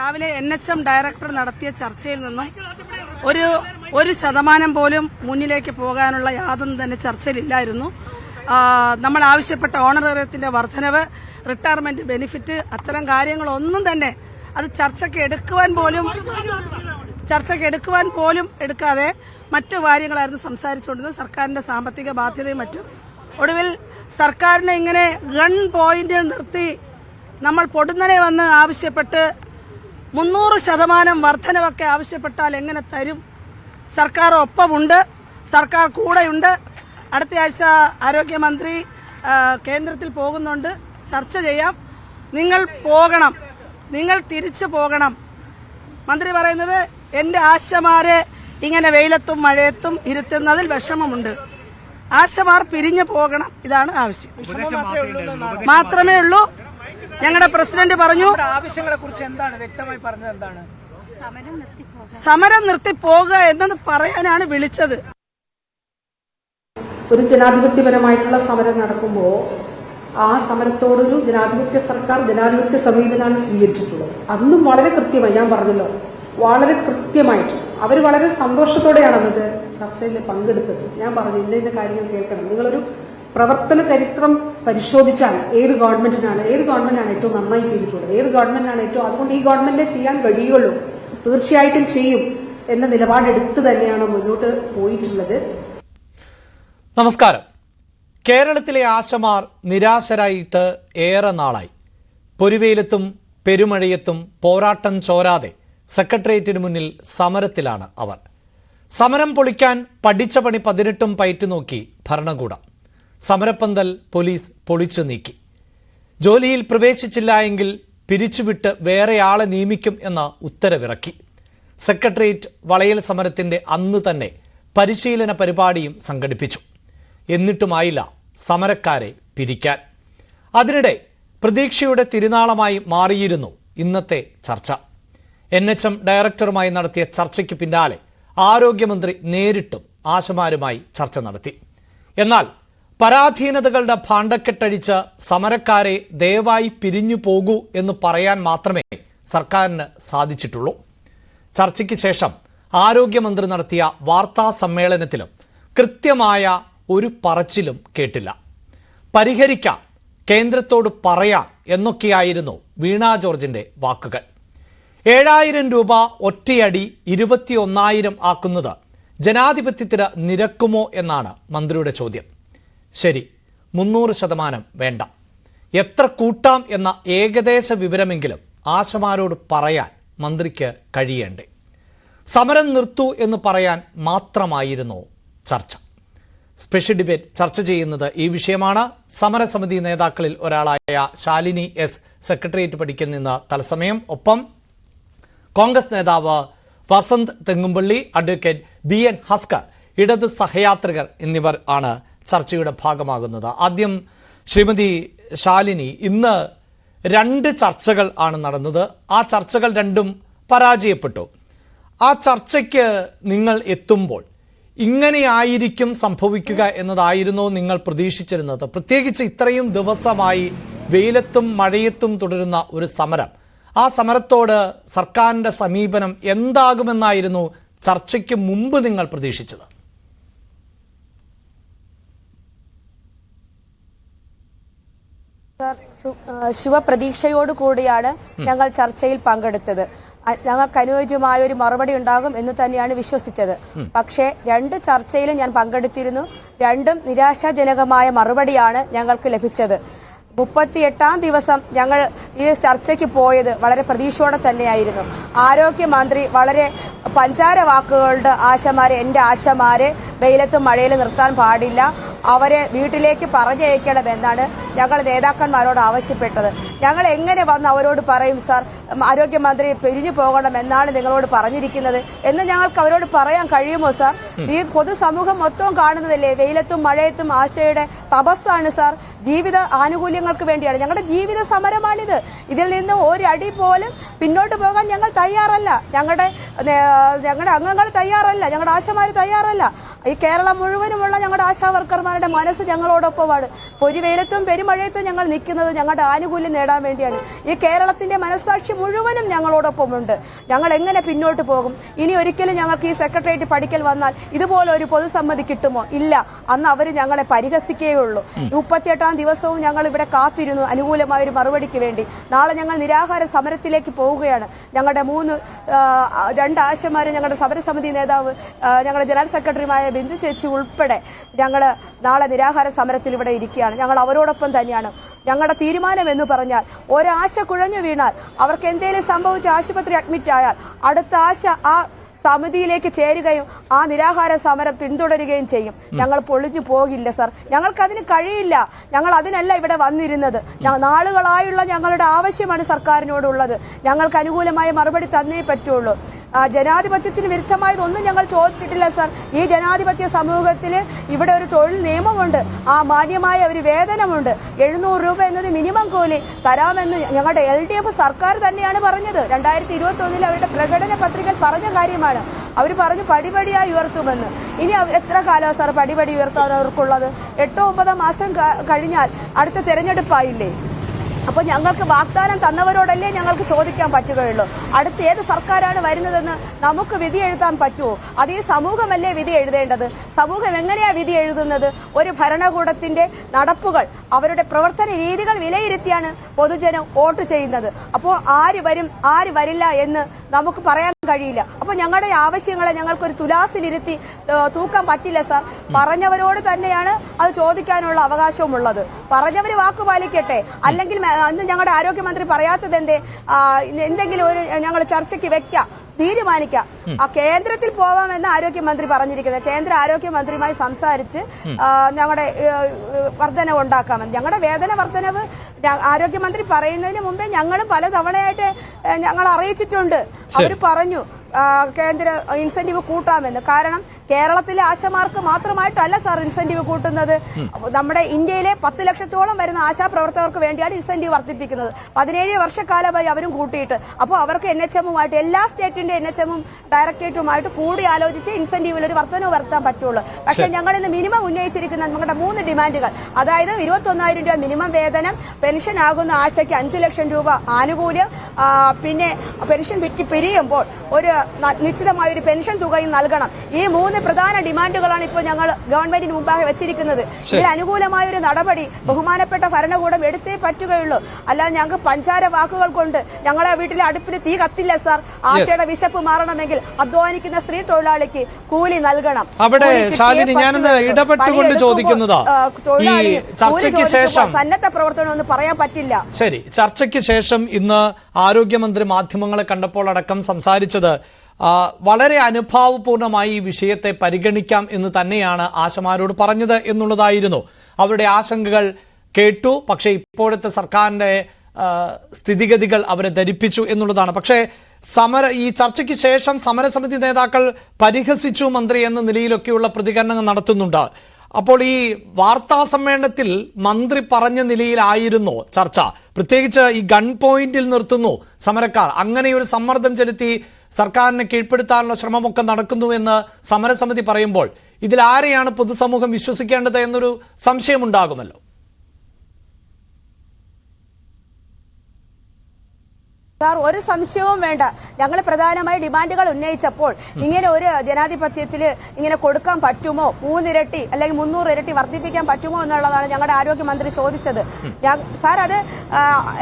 രാവിലെ NHM director നടത്തിയ ചർച്ചയിൽ നിന്നും ഒരു ശതമാനം പോലും മുന്നിലേക്ക് പോകാനുള്ള യാതൊന്നും തന്നെ ചർച്ചയിലില്ലായിരുന്നു. നമ്മൾ ആവശ്യപ്പെട്ട ഓണറേറിയത്തിന്റെ വർധനവ്, റിട്ടയർമെന്റ് ബെനിഫിറ്റ്, അത്തരം കാര്യങ്ങളൊന്നും തന്നെ അത് ചർച്ചയ്ക്ക് എടുക്കുവാൻ പോലും എടുക്കാതെ മറ്റു കാര്യങ്ങളായിരുന്നു സംസാരിച്ചുകൊണ്ടിരുന്നത്. സർക്കാരിന്റെ സാമ്പത്തിക ബാധ്യതയും മറ്റും. ഒടുവിൽ സർക്കാരിനെ ഇങ്ങനെ ഗൺ പോയിന്റിൽ നിർത്തി നമ്മൾ പൊടുന്നനെ വന്ന് ആവശ്യപ്പെട്ട് 300% വർധനവൊക്കെ ആവശ്യപ്പെട്ടാൽ എങ്ങനെ തരും? സർക്കാർ ഒപ്പമുണ്ട്, സർക്കാർ കൂടെയുണ്ട്. അടുത്ത ആഴ്ച ആരോഗ്യമന്ത്രി കേന്ദ്രത്തിൽ പോകുന്നുണ്ട്. ചർച്ച ചെയ്യാം. നിങ്ങൾ പോകണം, നിങ്ങൾ തിരിച്ചു പോകണം. മന്ത്രി പറയുന്നത് എന്റെ ആശമാരെ ഇങ്ങനെ വെയിലത്തും മഴയത്തും ഇരുത്തുന്നതിൽ വിഷമമുണ്ട്. ആശമാർ പിരിഞ്ഞു പോകണം, ഇതാണ് ആവശ്യം. മാത്രമേ ഉള്ളൂ. ഞങ്ങളുടെ പ്രസിഡന്റ് പറഞ്ഞു ആവശ്യങ്ങളെ കുറിച്ച് എന്താണ് വ്യക്തമായി പറഞ്ഞത്? എന്താണ് സമരം നിർത്തിപ്പോകുക എന്നത് പറയാനാണ് വിളിച്ചത്. ഒരു ജനാധിപത്യപരമായിട്ടുള്ള സമരം നടക്കുമ്പോൾ ആ സമരത്തോടൊരു ജനാധിപത്യ സർക്കാർ ജനാധിപത്യ സമീപനമാണ് സ്വീകരിച്ചിട്ടുള്ളത്. അന്നും വളരെ കൃത്യമായി ഞാൻ പറഞ്ഞല്ലോ, വളരെ കൃത്യമായിട്ട് അവർ വളരെ സന്തോഷത്തോടെയാണ് അന്നത് ചർച്ചയിൽ പങ്കെടുത്തത്. ഞാൻ പറഞ്ഞു ഇന്ന കാര്യങ്ങൾ കേൾക്കണം. നിങ്ങളൊരു പ്രവർത്തന ചരിത്രം പരിശോധിച്ചാൽ ഏത് ഗവൺമെന്റാണ് ഏറ്റവും നന്നായി ചെയ്തിട്ടുള്ളത്, ഏത് ഗവൺമെന്റാണ് അതുകൊണ്ട് ഈ ഗവൺമെന്റിനെ ചെയ്യാൻ കഴിയുള്ളൂ, തീർച്ചയായിട്ടും ചെയ്യും എന്ന നിലപാടെടുത്ത് തന്നെയാണ് മുന്നോട്ട് പോയിട്ടുള്ളത്. നമസ്കാരം. കേരളത്തിലെ ആശമാർ നിരാശരായിട്ട് ഏറെ നാളായി. പൊരുവെയിലത്തും പെരുമഴയത്തും പോരാട്ടം ചോരാതെ സെക്രട്ടേറിയറ്റിന് മുന്നിൽ സമരത്തിലാണ് അവർ. സമരം പൊളിക്കാൻ പഠിച്ച പണി 18 പയറ്റുനോക്കി ഭരണകൂടം. സമരപ്പന്തൽ പോലീസ് പൊളിച്ചു നീക്കി. ജോലിയിൽ പ്രവേശിച്ചില്ല എങ്കിൽ പിരിച്ചുവിട്ട് വേറെയാളെ നിയമിക്കും എന്ന ഉത്തരവിറക്കി. സെക്രട്ടേറിയറ്റ് വളയൽ സമരത്തിന്റെ അന്ന് തന്നെ പരിശീലന പരിപാടിയും സംഘടിപ്പിച്ചു. എന്നിട്ടുമായില്ല സമരക്കാരെ പിരിക്കാൻ. അതിനിടെ പ്രതീക്ഷയുടെ തിരുനാളമായി മാറിയിരുന്നു ഇന്നത്തെ ചർച്ച. NHM ഡയറക്ടറുമായി നടത്തിയ ചർച്ചയ്ക്ക് പിന്നാലെ ആരോഗ്യമന്ത്രി നേരിട്ടും ആശമാരുമായി ചർച്ച നടത്തി. എന്നാൽ പരാധീനതകളുടെ ഭാണ്ഡക്കെട്ടഴിച്ച് സമരക്കാരെ ദയവായി പിരിഞ്ഞു പോകൂ എന്ന് പറയാൻ മാത്രമേ സർക്കാരിന് സാധിച്ചിട്ടുള്ളൂ. ചർച്ചയ്ക്ക് ശേഷം ആരോഗ്യമന്ത്രി നടത്തിയ വാർത്താ സമ്മേളനത്തിലും കൃത്യമായ ഒരു പറച്ചിലും കേട്ടില്ല. പരിഹരിക്കാം, കേന്ദ്രത്തോട് പറയാം എന്നൊക്കെയായിരുന്നു വീണ ജോർജിന്റെ വാക്കുകൾ. 7000 രൂപ ഒറ്റയടി 21,000 ആക്കുന്നത് ജനാധിപത്യത്തിന് നിരക്കുമോ എന്നാണ് മന്ത്രിയുടെ ചോദ്യം. ശരി, 300% വേണ്ട, എത്ര കൂട്ടാം എന്ന ഏകദേശ വിവരമെങ്കിലും ആശമാരോട് പറയാൻ മന്ത്രിക്ക് കഴിയേണ്ടേ? സമരം നിർത്തൂ എന്ന് പറയാൻ മാത്രമായിരുന്നു ചർച്ച. സ്പെഷ്യൽ ഡിബേറ്റ് ചർച്ച ചെയ്യുന്നത് ഈ വിഷയമാണ്. സമരസമിതി നേതാക്കളിൽ ഒരാളായ ശാലിനി എസ് സെക്രട്ടേറിയറ്റ് പടിക്കൽ നിന്ന് തത്സമയം, ഒപ്പം കോൺഗ്രസ് നേതാവ് വസന്ത് തെങ്ങുംപള്ളി, അഡ്വക്കേറ്റ് BN ഹസ്കർ, ഇടത് സഹയാത്രികർ എന്നിവർ ആണ് ചർച്ചയുടെ ഭാഗമാകുന്നത്. ആദ്യം ശ്രീമതി ശാലിനി, ഇന്ന് 2 ചർച്ചകൾ ആണ് നടന്നത്. ആ ചർച്ചകൾ രണ്ടും പരാജയപ്പെട്ടു. ആ ചർച്ചയ്ക്ക് നിങ്ങൾ എത്തുമ്പോൾ ഇങ്ങനെയായിരിക്കും സംഭവിക്കുക എന്നതായിരുന്നോ നിങ്ങൾ പ്രതീക്ഷിച്ചിരുന്നത്? പ്രത്യേകിച്ച് ഇത്രയും ദിവസമായി വെയിലത്തും മഴയത്തും തുടരുന്ന ഒരു സമരം, ആ സമരത്തോട് സർക്കാരിന്റെ സമീപനം എന്താകുമെന്നായിരുന്നു ചർച്ചയ്ക്ക് മുമ്പ് നിങ്ങൾ പ്രതീക്ഷിച്ചത്? ശുഭപ്രതീക്ഷയോടുകൂടിയാണ് ഞങ്ങൾ ചർച്ചയിൽ പങ്കെടുത്തത്. ഞങ്ങൾക്ക് അനുയോജ്യമായ ഒരു മറുപടി ഉണ്ടാകും എന്ന് തന്നെയാണ് വിശ്വസിച്ചത്. പക്ഷേ 2 ചർച്ചയിലും ഞാൻ പങ്കെടുത്തിരുന്നു. രണ്ടും നിരാശാജനകമായ മറുപടിയാണ് ഞങ്ങൾക്ക് ലഭിച്ചത്. 38ാം ദിവസം ഞങ്ങൾ ഈ ചർച്ചയ്ക്ക് പോയത് വളരെ പ്രതീക്ഷയോടെ തന്നെയായിരുന്നു. ആരോഗ്യമന്ത്രി വളരെ പഞ്ചാര വാക്കുകളുടെ എന്റെ ആശമാരെ വെയിലത്തും മഴയിലും നിർത്താൻ പാടില്ല, അവരെ വീട്ടിലേക്ക് പറഞ്ഞയക്കണമെന്നാണ് ഞങ്ങൾ നേതാക്കന്മാരോട് ആവശ്യപ്പെട്ടത്. ഞങ്ങൾ എങ്ങനെ വന്ന് അവരോട് പറയും, സാർ ആരോഗ്യമന്ത്രി പിരിഞ്ഞു പോകണമെന്നാണ് നിങ്ങളോട് പറഞ്ഞിരിക്കുന്നത് എന്ന് ഞങ്ങൾക്ക് അവരോട് പറയാൻ കഴിയുമോ സാർ? ഈ പൊതുസമൂഹം മൊത്തവും കാണുന്നതല്ലേ, വെയിലത്തും മഴയത്തും ആശയുടെ തപസ്സാണ് സാർ, ജീവിത ആനുകൂല്യങ്ങൾക്ക് വേണ്ടിയാണ്, ഞങ്ങളുടെ ജീവിത സമരമാണിത്. ഇതിൽ നിന്ന് ഒരടി പോലും പിന്നോട്ട് പോകാൻ ഞങ്ങൾ തയ്യാറല്ല, ഞങ്ങളുടെ അംഗങ്ങൾ തയ്യാറല്ല, ഞങ്ങളുടെ ആശമാർ തയ്യാറല്ല. ഈ കേരളം മുഴുവനുമുള്ള ഞങ്ങളുടെ ആശാ വർക്കർമാരുടെ മനസ്സ് ഞങ്ങളോടൊപ്പമാണ്. പൊരിവെയിലത്തും പെരുമഴയത്തും ഞങ്ങൾ നിൽക്കുന്നത് ഞങ്ങളുടെ ആനുകൂല്യം നേടാൻ നേടാൻ വേണ്ടിയാണ്. ഈ കേരളത്തിന്റെ മനസ്സാക്ഷി മുഴുവനും ഞങ്ങളോടൊപ്പമുണ്ട്. ഞങ്ങൾ എങ്ങനെ പിന്നോട്ട് പോകും? ഇനി ഒരിക്കലും ഞങ്ങൾക്ക് ഈ സെക്രട്ടേറിയറ്റ് പഠിക്കൽ വന്നാൽ ഇതുപോലെ ഒരു പൊതുസമ്മതി കിട്ടുമോ? ഇല്ല. അന്ന് അവർ ഞങ്ങളെ പരിഹസിക്കുകയുള്ളൂ. 38ാം ദിവസവും ഞങ്ങൾ ഇവിടെ കാത്തിരുന്നു അനുകൂലമായ ഒരു മറുപടിക്ക് വേണ്ടി. നാളെ ഞങ്ങൾ നിരാഹാര സമരത്തിലേക്ക് പോവുകയാണ്. ഞങ്ങളുടെ രണ്ട് ആശമാര്, ഞങ്ങളുടെ സമരസമിതി നേതാവ്, ഞങ്ങളുടെ ജനറൽ സെക്രട്ടറിയുമായ ബിന്ദു ചേച്ചി ഉൾപ്പെടെ ഞങ്ങൾ നാളെ നിരാഹാര സമരത്തിൽ ഇവിടെ ഇരിക്കുകയാണ്. ഞങ്ങൾ അവരോടൊപ്പം തന്നെയാണ്. ഞങ്ങളുടെ തീരുമാനം എന്ന് പറഞ്ഞാൽ ഒരാശ കുഴഞ്ഞു വീണാൽ, അവർക്ക് എന്തെങ്കിലും സംഭവിച്ച് ആശുപത്രി അഡ്മിറ്റ് ആയാൽ അടുത്ത ആശ ആ സമിതിയിലേക്ക് ചേരുകയും ആ നിരാഹാര സമരം പിന്തുടരുകയും ചെയ്യും. ഞങ്ങൾ പൊളിഞ്ഞു പോകില്ല സർ. ഞങ്ങൾക്കതിന് കഴിയില്ല. ഞങ്ങൾ അതിനല്ല ഇവിടെ വന്നിരുന്നത്. നാളുകളായുള്ള ഞങ്ങളുടെ ആവശ്യമാണ് സർക്കാരിനോടുള്ളത്. ഞങ്ങൾക്ക് അനുകൂലമായ മറുപടി തന്നേ പറ്റുള്ളൂ. ജനാധിപത്യത്തിന് വിരുദ്ധമായതൊന്നും ഞങ്ങൾ ചോദിച്ചിട്ടില്ല സർ. ഈ ജനാധിപത്യ സമൂഹത്തിൽ ഇവിടെ ഒരു തൊഴിൽ നിയമമുണ്ട്, ആ മാന്യമായ ഒരു വേതനമുണ്ട്. 700 രൂപ എന്നത് മിനിമം കൂലി തരാമെന്ന് ഞങ്ങളുടെ LDF സർക്കാർ തന്നെയാണ് പറഞ്ഞത്. 2021 അവരുടെ പ്രകടന പത്രികയിൽ പറഞ്ഞ കാര്യമാണ്. അവർ പറഞ്ഞു പടിപടിയായി ഉയർത്തുമെന്ന്. ഇനി എത്ര കാലമാണ് സാർ പടിപടി ഉയർത്താൻ അവർക്കുള്ളത്? 8-9 മാസം കഴിഞ്ഞാൽ അടുത്ത തെരഞ്ഞെടുപ്പായില്ലേ? അപ്പോൾ ഞങ്ങൾക്ക് വാഗ്ദാനം തന്നവരോടല്ലേ ഞങ്ങൾക്ക് ചോദിക്കാൻ പറ്റുകയുള്ളൂ. അടുത്ത ഏത് സർക്കാരാണ് വരുന്നതെന്ന് നമുക്ക് വിധി എഴുതാൻ പറ്റുമോ? അത് ഈ സമൂഹമല്ലേ വിധി എഴുതേണ്ടത്? സമൂഹം എങ്ങനെയാ വിധി എഴുതുന്നത്? ഒരു ഭരണകൂടത്തിന്റെ നടപ്പുകൾ, അവരുടെ പ്രവർത്തന രീതികൾ വിലയിരുത്തിയാണ് പൊതുജനം വോട്ട് ചെയ്യുന്നത്. അപ്പോൾ ആര് വരും ആര് വരില്ല എന്ന് നമുക്ക് പറയാൻ കഴിയില്ല. അപ്പോൾ ഞങ്ങളുടെ ആവശ്യങ്ങളെ ഞങ്ങൾക്കൊരു തുലാസിലിരുത്തി തൂക്കാൻ പറ്റില്ല സാർ. പറഞ്ഞവരോട് തന്നെയാണ് അത് ചോദിക്കാനുള്ള അവകാശവുമുള്ളത്. പറഞ്ഞവർ വാക്ക് പാലിക്കട്ടെ. അല്ലെങ്കിൽ അന്ന് ഞങ്ങളുടെ ആരോഗ്യമന്ത്രി പറയാത്തത് എന്തേ? എന്തെങ്കിലും ഒരു ഞങ്ങൾ ചർച്ചയ്ക്ക് വെക്കാം, തീരുമാനിക്കാം. ആ കേന്ദ്രത്തിൽ പോവാമെന്ന് ആരോഗ്യമന്ത്രി പറഞ്ഞിരിക്കുന്നത്. കേന്ദ്ര ആരോഗ്യമന്ത്രിയുമായി സംസാരിച്ച് ഞങ്ങളുടെ വർധനവ് ഉണ്ടാക്കാമെന്ന്. ഞങ്ങളുടെ വേതന വർധനവ് ആരോഗ്യമന്ത്രി പറയുന്നതിന് മുമ്പേ ഞങ്ങൾ പലതവണയായിട്ട് ഞങ്ങൾ അറിയിച്ചിട്ടുണ്ട്. അവർ പറഞ്ഞു കേന്ദ്ര ഇൻസെന്റീവ് കൂട്ടാമെന്ന്. കാരണം കേരളത്തിലെ ആശമാർക്ക് മാത്രമായിട്ടല്ല സാർ ഇൻസെന്റീവ് കൂട്ടുന്നത്. നമ്മുടെ ഇന്ത്യയിലെ 10 ലക്ഷത്തോളം വരുന്ന ആശാപ്രവർത്തകർക്ക് വേണ്ടിയാണ് ഇൻസെന്റീവ് വർദ്ധിപ്പിക്കുന്നത്. 17 വർഷക്കാലമായി അവരും കൂട്ടിയിട്ട്. അപ്പോൾ അവർക്ക് NHM-ഉമായിട്ട് എല്ലാ സ്റ്റേറ്റിന്റെ NHM-ഉം ഡയറക്ടറേറ്റുമായിട്ട് കൂടി ആലോചിച്ച് ഇൻസെന്റീവിൽ ഒരു വർധനവ് വരുത്താൻ പറ്റുള്ളൂ. പക്ഷെ ഞങ്ങൾ ഇന്ന് മിനിമം ഉന്നയിച്ചിരിക്കുന്ന നമ്മുടെ 3 ഡിമാൻഡുകൾ, അതായത് 21,000 രൂപ മിനിമം വേതനം, പെൻഷൻ ആകുന്ന ആശയ്ക്ക് 5 ലക്ഷം രൂപ ആനുകൂല്യം, പിന്നെ പെൻഷൻ വിറ്റ് പിരിയുമ്പോൾ ഒരു നിശ്ചിതമായ ഒരു പെൻഷൻ തുകയും നൽകണം. ഈ 3 പ്രധാന ഡിമാൻഡുകളാണ് ഇപ്പോൾ ഞങ്ങൾ ഗവൺമെന്റിന് മുമ്പാകെ വെച്ചിരിക്കുന്നത്. ഇതിൽ അനുകൂലമായ ഒരു നടപടി ബഹുമാനപ്പെട്ട ഭരണകൂടം എടുത്തേ പറ്റുകയുള്ളൂ. അല്ലാതെ ഞങ്ങൾക്ക് പഞ്ചാര വാക്കുകൾ കൊണ്ട് ഞങ്ങളെ വീട്ടിലെ അടുപ്പിന് തീ കത്തില്ല സാർ. ആശയുടെ വിശപ്പ് മാറണമെങ്കിൽ അധ്വാനിക്കുന്ന സ്ത്രീ തൊഴിലാളിക്ക് കൂലി നൽകണം. അവിടെ ശാലിനി, ഞാനൊന്ന് ഇടപെട്ടുകൊണ്ട് ചോദിക്കുന്നത്, ഈ ചർച്ചയ്ക്ക് ശേഷം സന്നദ്ധ പ്രവർത്തനം ഒന്നും പറയാൻ പറ്റില്ല. ശരി, ചർച്ചയ്ക്ക് ശേഷം ഇന്ന് ആരോഗ്യമന്ത്രി മാധ്യമങ്ങളെ കണ്ടപ്പോൾ അടക്കം സംസാരിച്ചത് വളരെ അനുഭാവപൂർണമായി ഈ വിഷയത്തെ പരിഗണിക്കാം എന്ന് തന്നെയാണ് ആശമാരോട് പറഞ്ഞത് എന്നുള്ളതായിരുന്നു. അവരുടെ ആശങ്കകൾ കേട്ടു. പക്ഷേ ഇപ്പോഴത്തെ സർക്കാരിന്റെ സ്ഥിതിഗതികൾ അവരെ ധരിപ്പിച്ചു എന്നുള്ളതാണ്. പക്ഷേ ഈ ചർച്ചയ്ക്ക് ശേഷം സമരസമിതി നേതാക്കൾ പരിഹസിച്ചു മന്ത്രി എന്ന നിലയിലൊക്കെയുള്ള പ്രതികരണങ്ങൾ നടത്തുന്നുണ്ട്. അപ്പോൾ ഈ വാർത്താ സമ്മേളനത്തിൽ മന്ത്രി പറഞ്ഞ നിലയിലായിരുന്നോ ചർച്ച? പ്രത്യേകിച്ച് ഈ ഗൺ പോയിന്റിൽ നിർത്തുന്നു സമരക്കാർ, അങ്ങനെ ഒരു സമ്മർദ്ദം ചെലുത്തി സർക്കാരിനെ കീഴ്പ്പെടുത്താനുള്ള ശ്രമമൊക്കെ നടക്കുന്നു എന്ന് സമരസമിതി പറയുമ്പോൾ ഇതിൽ ആരെയാണ് പൊതുസമൂഹം വിശ്വസിക്കേണ്ടത് എന്നൊരു സംശയമുണ്ടാകുമല്ലോ. സാർ, ഒരു സംശയവും വേണ്ട. ഞങ്ങൾ പ്രധാനമായി ഡിമാൻഡുകൾ ഉന്നയിച്ചപ്പോൾ ഇങ്ങനെ ഒരു ജനാധിപത്യത്തിൽ ഇങ്ങനെ കൊടുക്കാൻ പറ്റുമോ, 3 ഇരട്ടി അല്ലെങ്കിൽ 300 ഇരട്ടി വർദ്ധിപ്പിക്കാൻ പറ്റുമോ എന്നുള്ളതാണ് ഞങ്ങളുടെ ആരോഗ്യമന്ത്രി ചോദിച്ചത്. സാർ, അത്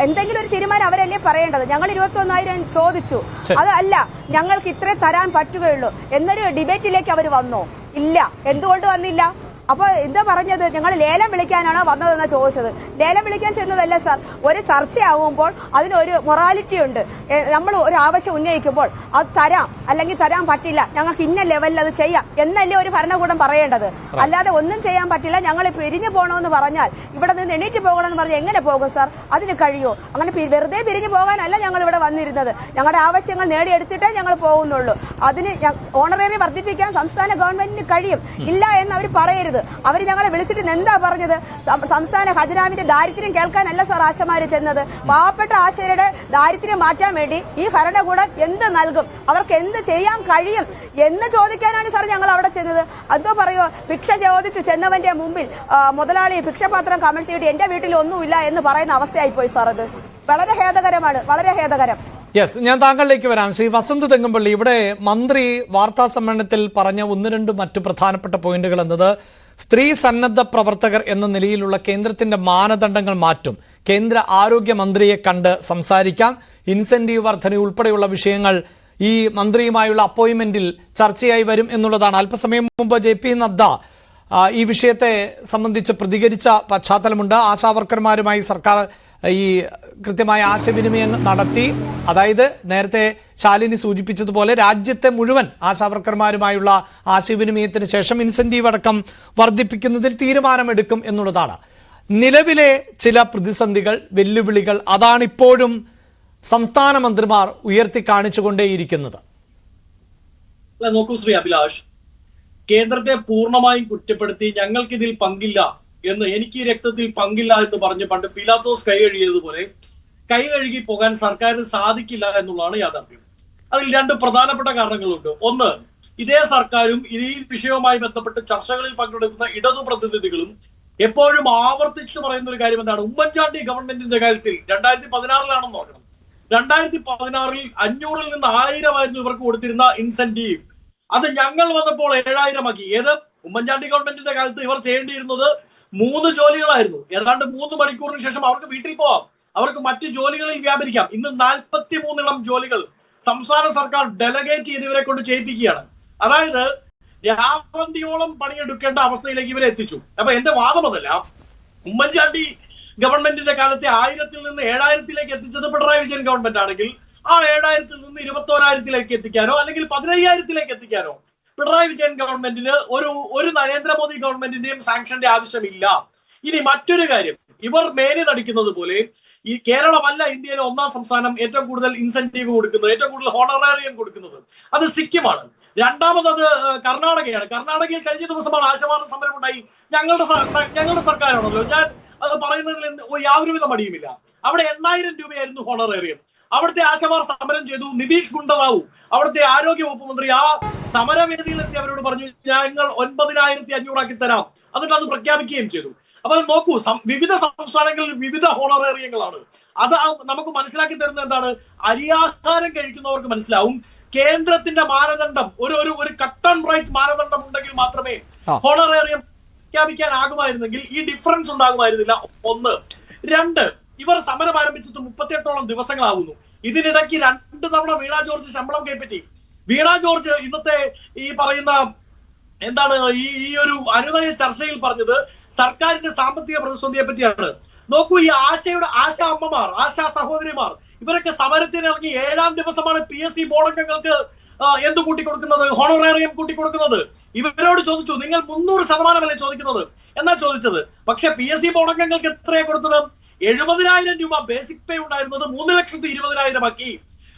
എന്തെങ്കിലും ഒരു തീരുമാനം അവരല്ലേ പറയേണ്ടത്. ഞങ്ങൾ 21,000 ചോദിച്ചു. അതല്ല, ഞങ്ങൾക്ക് ഇത്രേ തരാൻ പറ്റുകയുള്ളൂ എന്നൊരു ഡിബേറ്റിലേക്ക് അവർ വന്നോ? ഇല്ല. എന്തുകൊണ്ട് വന്നില്ല? അപ്പോൾ എന്താ പറഞ്ഞത്? ഞങ്ങൾ ലേലം വിളിക്കാനാണോ വന്നതെന്നാണ് ചോദിച്ചത്. ലേലം വിളിക്കാൻ ചെന്നതല്ല സാർ. ഒരു ചർച്ചയാവുമ്പോൾ അതിനൊരു മൊറാലിറ്റി ഉണ്ട്. നമ്മൾ ഒരു ആവശ്യം ഉന്നയിക്കുമ്പോൾ അത് തരാം അല്ലെങ്കിൽ തരാൻ പറ്റില്ല, ഞങ്ങൾക്ക് ഇന്ന ലെവലിൽ അത് ചെയ്യാം എന്നല്ലേ ഒരു ഭരണകൂടം പറയേണ്ടത്. അല്ലാതെ ഒന്നും ചെയ്യാൻ പറ്റില്ല, ഞങ്ങൾ പിരിഞ്ഞു പോകണമെന്ന് പറഞ്ഞാൽ, ഇവിടെ നിന്ന് എണീറ്റ് പോകണമെന്ന് പറഞ്ഞാൽ എങ്ങനെ പോകും സാർ? അതിന് കഴിയുമോ? അങ്ങനെ വെറുതെ പിരിഞ്ഞു പോകാനല്ല ഞങ്ങൾ ഇവിടെ വന്നിരുന്നത്. ഞങ്ങളുടെ ആവശ്യങ്ങൾ നേടിയെടുത്തിട്ടേ ഞങ്ങൾ പോകുന്നുള്ളൂ. അതിന് ഓണറേറിയം വർദ്ധിപ്പിക്കാൻ സംസ്ഥാന ഗവൺമെന്റിന് കഴിയും. ഇല്ല എന്ന് അവർ പറയരുത്. അവർ ഞങ്ങളെ വിളിച്ചിട്ട് എന്താ പറഞ്ഞത്? സംസ്ഥാന ഖജനാവിന്റെ ദാരിദ്ര്യം കേൾക്കാനല്ല സാർ ആശമാര് ചെന്നത്. പാവപ്പെട്ട ആശയരുടെ ദാരിദ്ര്യം മാറ്റാൻ വേണ്ടി ഈ ഭരണകൂടം എന്ത് നൽകും, അവർക്ക് എന്ത് ചെയ്യാൻ കഴിയും എന്ന് ചോദിക്കാനാണ് സാർ ഞങ്ങൾ അവിടെ ചെന്നത്. എന്തോ പറയോ, ഭിക്ഷ ചോദിച്ചു ചെന്നവന്റെ മുമ്പിൽ മുതലാളി ഭിക്ഷപാത്രം കമഴ്ത്തിയിട്ട് എന്റെ വീട്ടിൽ ഒന്നുമില്ല എന്ന് പറയുന്ന അവസ്ഥയായിപ്പോയി സാർ. അത് വളരെ ഖേദകരമാണ്, വളരെ ഖേദകരം. യെസ്, ഞാൻ താങ്കളിലേക്ക് വരാം. ശ്രീ വസന്ത് തെങ്ങമ്പള്ളി, ഇവിടെ മന്ത്രി വാർത്താ സമ്മേളനത്തിൽ പറഞ്ഞ ഒന്ന് രണ്ട് മറ്റു പ്രധാനപ്പെട്ട പോയിന്റുകൾ എന്നത് സ്ത്രീ സന്നദ്ധ പ്രവർത്തകർ എന്ന നിലയിലുള്ള കേന്ദ്രത്തിന്റെ മാനദണ്ഡങ്ങൾ മാറ്റും, കേന്ദ്ര ആരോഗ്യമന്ത്രിയെ കണ്ട് സംസാരിക്കാം, ഇൻസെന്റീവ് വർധന ഉൾപ്പെടെയുള്ള വിഷയങ്ങൾ ഈ മന്ത്രിയുമായുള്ള അപ്പോയിന്റ്മെന്റിൽ ചർച്ചയായി വരും എന്നുള്ളതാണ്. അല്പസമയം മുമ്പ് JP നദ്ദ ഈ വിഷയത്തെ സംബന്ധിച്ച് പ്രതികരിച്ച പശ്ചാത്തലമുണ്ട്. ആശാവർക്കർമാരുമായി സർക്കാർ ഈ കൃത്യമായ ആശയവിനിമയം നടത്തി. അതായത് നേരത്തെ ശാലിനി സൂചിപ്പിച്ചതുപോലെ രാജ്യത്തെ മുഴുവൻ ആശാവർക്കർമാരുമായുള്ള ആശയവിനിമയത്തിന് ശേഷം ഇൻസെന്റീവ് അടക്കം വർദ്ധിപ്പിക്കുന്നതിൽ തീരുമാനമെടുക്കും എന്നുള്ളതാണ്. നിലവിലെ ചില പ്രതിസന്ധികൾ, വെല്ലുവിളികൾ, അതാണിപ്പോഴും സംസ്ഥാന മന്ത്രിമാർ ഉയർത്തി കാണിച്ചുകൊണ്ടേയിരിക്കുന്നത്. നോക്കൂ ശ്രീ അഭിലാഷ്, കേന്ദ്രത്തെ പൂർണ്ണമായും കുറ്റപ്പെടുത്തി ഞങ്ങൾക്കിതിൽ പങ്കില്ല എന്ന്, എനിക്ക് ഈ രക്തത്തിൽ പങ്കില്ല എന്ന് പറഞ്ഞ് പണ്ട് പിലാത്തോസ് കൈ കഴുകിയതുപോലെ കൈ കഴുകി പോകാൻ സർക്കാരിന് സാധിക്കില്ല എന്നുള്ളതാണ് യാഥാർത്ഥ്യം. അതിൽ രണ്ട് പ്രധാനപ്പെട്ട കാരണങ്ങളുണ്ട്. ഒന്ന്, ഇതേ സർക്കാരും ഈ വിഷയവുമായി ബന്ധപ്പെട്ട് ചർച്ചകളിൽ പങ്കെടുക്കുന്ന ഇടതു പ്രതിനിധികളും എപ്പോഴും ആവർത്തിച്ചു പറയുന്ന ഒരു കാര്യം എന്താണ്? ഉമ്മൻചാണ്ടി ഗവൺമെന്റിന്റെ കാര്യത്തിൽ 2016 നോക്കണം. 2016 500-ൽ നിന്ന് 1000 ആയിരുന്നു ഇവർക്ക് കൊടുത്തിരുന്ന ഇൻസെന്റീവ്. അത് ഞങ്ങൾ വന്നപ്പോൾ 7000 ആക്കി. ഏത് ഉമ്മൻചാണ്ടി ഗവൺമെന്റിന്റെ കാലത്ത് ഇവർ ചെയ്യേണ്ടിയിരുന്നത് 3 ജോലികളായിരുന്നു. ഏതാണ്ട് 3 മണിക്കൂറിന് ശേഷം അവർക്ക് വീട്ടിൽ പോവാം, അവർക്ക് മറ്റു ജോലികളിൽ വ്യാപരിക്കാം. ഇന്ന് 43 ജോലികൾ സംസ്ഥാന സർക്കാർ ഡെലഗേറ്റ് ചെയ്ത് ഇവരെ കൊണ്ട് ചെയ്യിപ്പിക്കുകയാണ്. അതായത് രാവന്തിയോളം പണിയെടുക്കേണ്ട അവസ്ഥയിലേക്ക് ഇവരെ എത്തിച്ചു. അപ്പൊ എന്റെ വാദം അതല്ല, ഉമ്മൻചാണ്ടി ഗവൺമെന്റിന്റെ കാലത്തെ 1000-ൽ നിന്ന് 7000-ലേക്ക് എത്തിച്ചത് പിണറായി വിജയൻ ഗവൺമെന്റ് ആണെങ്കിൽ ആ 7000-ൽ നിന്ന് 21,000-ലേക്ക് എത്തിക്കാനോ അല്ലെങ്കിൽ 15,000-ലേക്ക് എത്തിക്കാനോ പിണറായി വിജയൻ ഗവൺമെന്റിന് ഒരു നരേന്ദ്രമോദി ഗവൺമെന്റിന്റെയും സാങ്ഷന്റെ ആവശ്യമില്ല. ഇനി മറ്റൊരു കാര്യം, ഇവർ മേനി നടിക്കുന്നത് പോലെ ഈ കേരളമല്ല ഇന്ത്യയിലെ 1ാം സംസ്ഥാനം ഏറ്റവും കൂടുതൽ ഇൻസെന്റീവ് കൊടുക്കുന്നത്, ഏറ്റവും കൂടുതൽ ഹോണറേറിയം കൊടുക്കുന്നത്. അത് സിക്കിമാണ്. രണ്ടാമത് കർണാടകയാണ്. കർണാടകയിൽ കഴിഞ്ഞ ദിവസമാണ് ആശമാർ സമരം ഉണ്ടായി. ഞങ്ങളുടെ സർക്കാരാണല്ലോ, ഞാൻ അത് പറയുന്നതിൽ യാതൊരുവിധ മടിയുമില്ല. അവിടെ 8,000 രൂപയായിരുന്നു ഹോണറേറിയം. അവിടുത്തെ ആശമാർ സമരം ചെയ്തു. നിതീഷ് ഗുണ്ടറാവു അവിടുത്തെ ആരോഗ്യ വകുപ്പ് മന്ത്രി ആ സമരവേദിയിലെത്തി അവരോട് പറഞ്ഞു, ഞങ്ങൾ 9,500 ആക്കി തരാം. എന്നിട്ട് അത് പ്രഖ്യാപിക്കുകയും ചെയ്തു. അപ്പൊ നോക്കൂ, വിവിധ സംസ്ഥാനങ്ങളിൽ വിവിധ ഹോണറേറിയങ്ങളാണ്. അത് നമുക്ക് മനസ്സിലാക്കി തരുന്നത് എന്താണ്? അരിയാഹാരം കഴിക്കുന്നവർക്ക് മനസ്സിലാവും കേന്ദ്രത്തിന്റെ മാനദണ്ഡം ഒരു കട്ട് ആൻഡ് റൈറ്റ് മാനദണ്ഡം ഉണ്ടെങ്കിൽ മാത്രമേ ഹോണറേറിയം പ്രഖ്യാപിക്കാനാകുമായിരുന്നെങ്കിൽ ഈ ഡിഫറൻസ് ഉണ്ടാകുമായിരുന്നില്ല. 1. 2, ഇവർ സമരം ആരംഭിച്ചിട്ട് 38ഓളം ദിവസങ്ങളാകുന്നു. ഇതിനിടയ്ക്ക് 2 തവണ വീണ ജോർജ് ശമ്പളം കൈപ്പറ്റി. വീണ ജോർജ് ഇന്നത്തെ ഈ പറയുന്ന എന്താണ് ഈ ഒരു അനുനയ ചർച്ചയിൽ പറഞ്ഞത് സർക്കാരിന്റെ സാമ്പത്തിക പ്രതിസന്ധിയെ പറ്റിയാണ്. നോക്കൂ, ഈ ആശാ അമ്മമാർ, ആശാ സഹോദരിമാർ, ഇവരൊക്കെ സമരത്തിന് ഇറങ്ങി 7ാം ദിവസമാണ് PSC ബോർഡംഗങ്ങൾക്ക് എന്ത് കൂട്ടിക്കൊടുക്കുന്നത്? ഹോണറേറിയം കൂട്ടിക്കൊടുക്കുന്നത്. ഇവരോട് ചോദിച്ചു, നിങ്ങൾ 300% ചോദിക്കുന്നത് എന്നാ ചോദിച്ചത്. പക്ഷെ PSC ബോർഡംഗങ്ങൾക്ക് എത്രയാ കൊടുത്തത്? 70,000 രൂപ ബേസിക് പേ ഉണ്ടായിരുന്നത് 3,20,000 ആക്കി.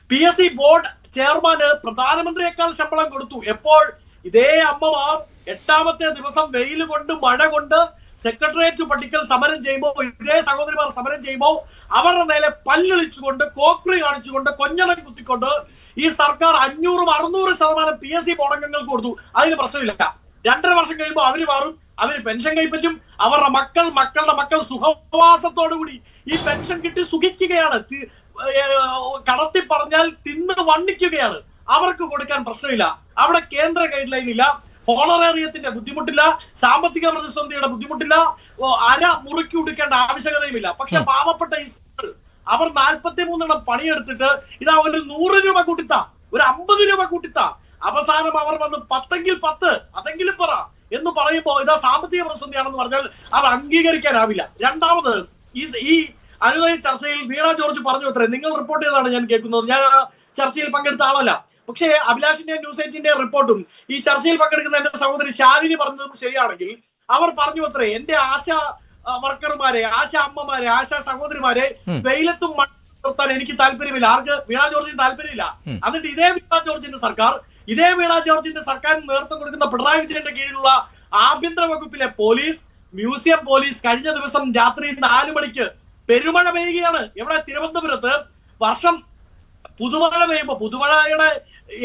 PSC ബോർഡ് ചെയർമാന് പ്രധാനമന്ത്രിയേക്കാൾ ശമ്പളം കൊടുത്തു. എപ്പോൾ? ഇതേ അമ്മമാർ 8ാമത്തെ ദിവസം വെയിൽ കൊണ്ട് മഴ കൊണ്ട് സെക്രട്ടേറിയറ്റ് പട്ടിക്കൽ സമരം ചെയ്യുമ്പോൾ, ഇതേ സഹോദരിമാർ സമരം ചെയ്യുമ്പോൾ അവരുടെ നേരെ പല്ലിളിച്ചുകൊണ്ട്, കോക്രി കാണിച്ചുകൊണ്ട്, കൊഞ്ഞണം കുത്തിക്കൊണ്ട് ഈ സർക്കാർ 500-600% PSC ബോർഡംഗങ്ങൾക്ക് കൊടുത്തു. അതിന് പ്രശ്നമില്ല. 2.5 വർഷം കഴിയുമ്പോൾ അവര് മാറും, അവര് പെൻഷൻ കൈപ്പറ്റും. അവരുടെ മക്കളുടെ മക്കൾ സുഖവാസത്തോടുകൂടി ഈ പെൻഷൻ കിട്ടി സുഖിക്കുകയാണ്. കടത്തി പറഞ്ഞാൽ തിന്ന് വണ്ണിക്കുകയാണ്. അവർക്ക് കൊടുക്കാൻ പ്രശ്നമില്ല. അവിടെ കേന്ദ്ര ഗൈഡ് ലൈൻ ഇല്ല, ഹോണറേറിയത്തിന്റെ ബുദ്ധിമുട്ടില്ല, സാമ്പത്തിക പ്രതിസന്ധിയുടെ ബുദ്ധിമുട്ടില്ല, അര മുറുക്കി ഉടുക്കേണ്ട ആവശ്യകതയുമില്ല. പക്ഷെ പാവപ്പെട്ട ഈ അവർ 43 പണിയെടുത്തിട്ട് ഇതാ ഒരു 100 രൂപ കൂട്ടിത്താ, ഒരു 50 രൂപ കൂട്ടിത്താ, അവസാനം അവർ വന്ന് 10-എങ്കിൽ 10 അതെങ്കിലും പറ എന്ന് പറയുമ്പോൾ ഇതാ സാമ്പത്തിക പ്രതിസന്ധിയാണെന്ന് പറഞ്ഞാൽ അത് അംഗീകരിക്കാനാവില്ല. രണ്ടാമത് ഈ അനുനയ ചർച്ചയിൽ വീണ ജോർജ് പറഞ്ഞു അത്രേ, നിങ്ങൾ റിപ്പോർട്ട് ചെയ്തതാണ് ഞാൻ കേൾക്കുന്നത്, ഞാൻ ആ ചർച്ചയിൽ പങ്കെടുത്ത ആളല്ല. പക്ഷേ അഭിലാഷിന്റെ ന്യൂസ് 8-ന്റെ റിപ്പോർട്ടും ഈ ചർച്ചയിൽ പങ്കെടുക്കുന്ന എന്റെ സഹോദരി ശാലിനി പറഞ്ഞതും ശരിയാണെങ്കിൽ അവർ പറഞ്ഞു അത്രേ, എന്റെ ആശാ വർക്കർമാരെ, ആശാ അമ്മമാരെ, ആശാ സഹോദരിമാരെ വെയിലത്തും മഴ നിർത്താൻ എനിക്ക് താല്പര്യമില്ല. ആർക്ക്? വീണ ജോർജിന് താല്പര്യമില്ല. എന്നിട്ട് ഇതേ വീണ ജോർജിന്റെ സർക്കാരിന് നേതൃത്വം കൊടുക്കുന്ന പിണറായി വിജയന്റെ കീഴിലുള്ള ആഭ്യന്തര വകുപ്പിലെ പോലീസ്, മ്യൂസിയം പോലീസ് കഴിഞ്ഞ ദിവസം രാത്രി 4 മണിക്ക് പെരുമഴ പെയ്യുകയാണ്. എവിടെ? തിരുവനന്തപുരത്ത്. വർഷം പുതുമഴ പെയ്യുമ്പോ പുതുമഴയുടെ